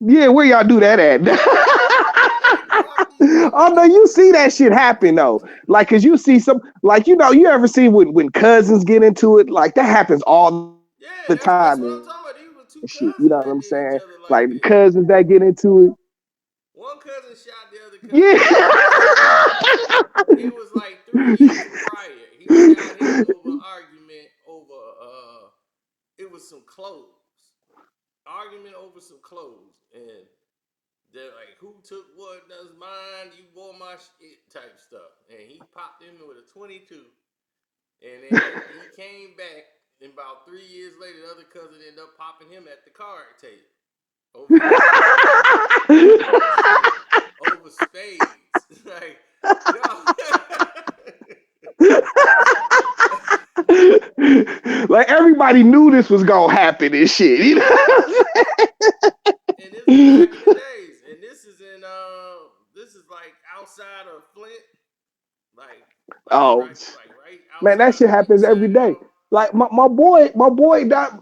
yeah. Where y'all do that at? They popped each other, Oh no, nigga. you see that shit happen though. Like, cause you see some, like, you ever see when cousins get into it? Like that happens all the time Yeah, and shit. that's You what know I'm what I'm talking about. These were saying? two Like cousins that did each other like cousins that. that get into it. One cousin shot the other cousin, Yeah. and it was like 3 years prior. He shot him over argument over it was some clothes. Argument over some clothes. And they're like, who took what? That's mine. You wore my shit type stuff. And he popped him with a 22. And then he came back, and about 3 years later, the other cousin ended up popping him at the card table over over spades. Like, dog. Like everybody knew this was gonna happen and shit. You Right. know? And this was back in the days. And this is like outside of Flint. Like Oh right man, that outside shit of Flint, happens every day. Saginaw. Like my boy that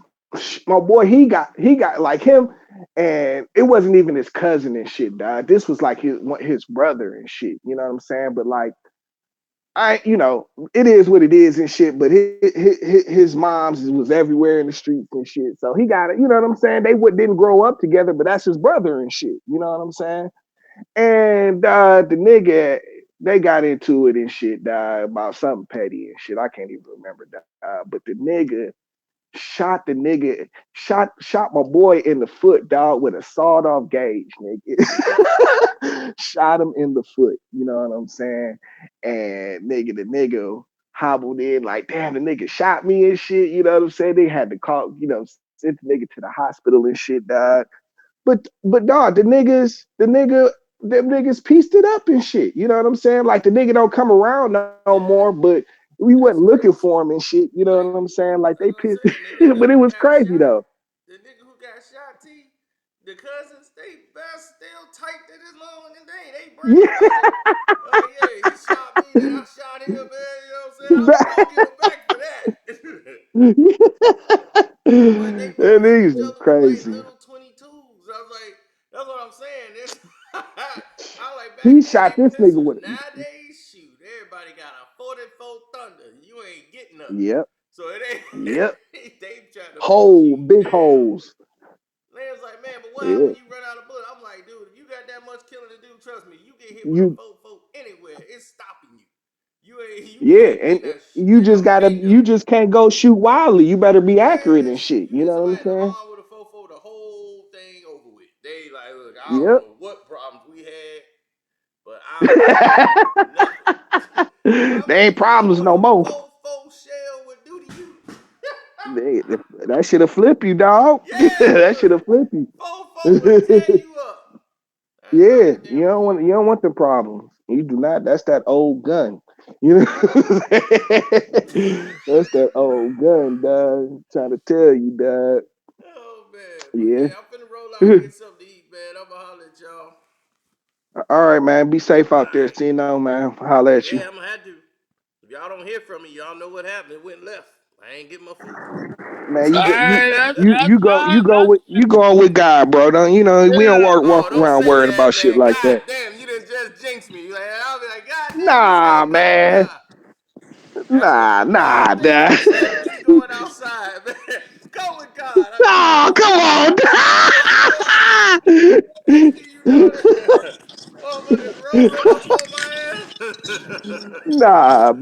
my boy he got like him, and it wasn't even his cousin and shit, dog. This was like his brother and shit. You know what I'm saying? But like it is what it is and shit. But his mom's was everywhere in the streets and shit. So he got it. You know what I'm saying? They didn't grow up together, but that's his brother and shit. You know what I'm saying? And the nigga, they got into it and shit, about something petty and shit. I can't even remember, but the nigga shot my boy in the foot, dog, with a sawed off gauge, nigga. Shot him in the foot. You know what I'm saying? And the nigga hobbled in like, damn, the nigga shot me and shit. You know what I'm saying? They had to call, sent the nigga to the hospital and shit, dog. But dog, them niggas pieced it up and shit. You know what I'm saying? Like the nigga don't come around no more, Yeah, but we wasn't that's looking crazy. for him and shit. You know what Like I'm saying? Like they as I pissed, said, the nigga but it who was got crazy shot, though. T, the cousins, they best still tight to this long and they Yeah. brag about it. Like, yeah, he shot me, then I shot him, man. You know what I'm saying? I was gonna give him back for that. And But they both hit these each are other with like crazy. little 22s. I was like, That's what I'm saying. This I like back He in the shot day, this nigga Pistons. with Nowadays, shoot, everybody got a 44 Thunder. You ain't getting nothing. yep, So it ain't. yep. They trying to force Hole, you big down. holes. Lance like, man, but what happens Yeah. when you run out of bullet? I'm like, dude, if you got that much killing to do, trust me, you get hit with a You 4-4 anywhere, it's stopping you. You yeah, can't and get that. you It just don't gotta mean you nothing. just can't go shoot wildly. You better be accurate Man, and shit. shoot, you You hit know what I'm somebody in the saying? arm with a 4-4, the whole thing over with. They like, look, I don't Yep. know what problems we had, but I don't care. Nothing. How They much ain't do you know problems what no a more. 4-4 shell would do to you? They, that should have flip you, dog. Yeah, it That should would. have flip you. 4-4 would tear you up. That's not Yeah, that damn fool. you don't want the problems. You do not. That's that old gun. You know, that's that old gun, dog. Trying to tell you, dog. Oh man, but Yeah. yeah, I'm finna roll out and get something to eat, man. I'ma holler at y'all. All right, man. Be safe All out there. right. See you know, man. Holla at you, Yeah, I'm gonna have to. If y'all don't hear from me, y'all know what happened. It went left. I ain't get my food. man. You go, Hey, you going with God, bro. Don't you know? We don't yeah. Oh, walk don't around say worrying that, about shit man. like God that. damn, you done just jinx me. Like, I'll be like, God damn, you Nah, still go with man. God. That's the one thing Nah. that saved me going outside, man. Go with God. I'll be like, Oh, come on. next thing you know, motherfuckers rolling up on my ass. Nah,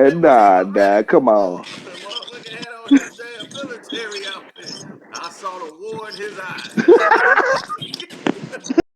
It man. was Nah, even ready nah. for Come war. on. The motherfucker had on his damn military outfit. I saw the war in his eyes. I said, this motherfucker.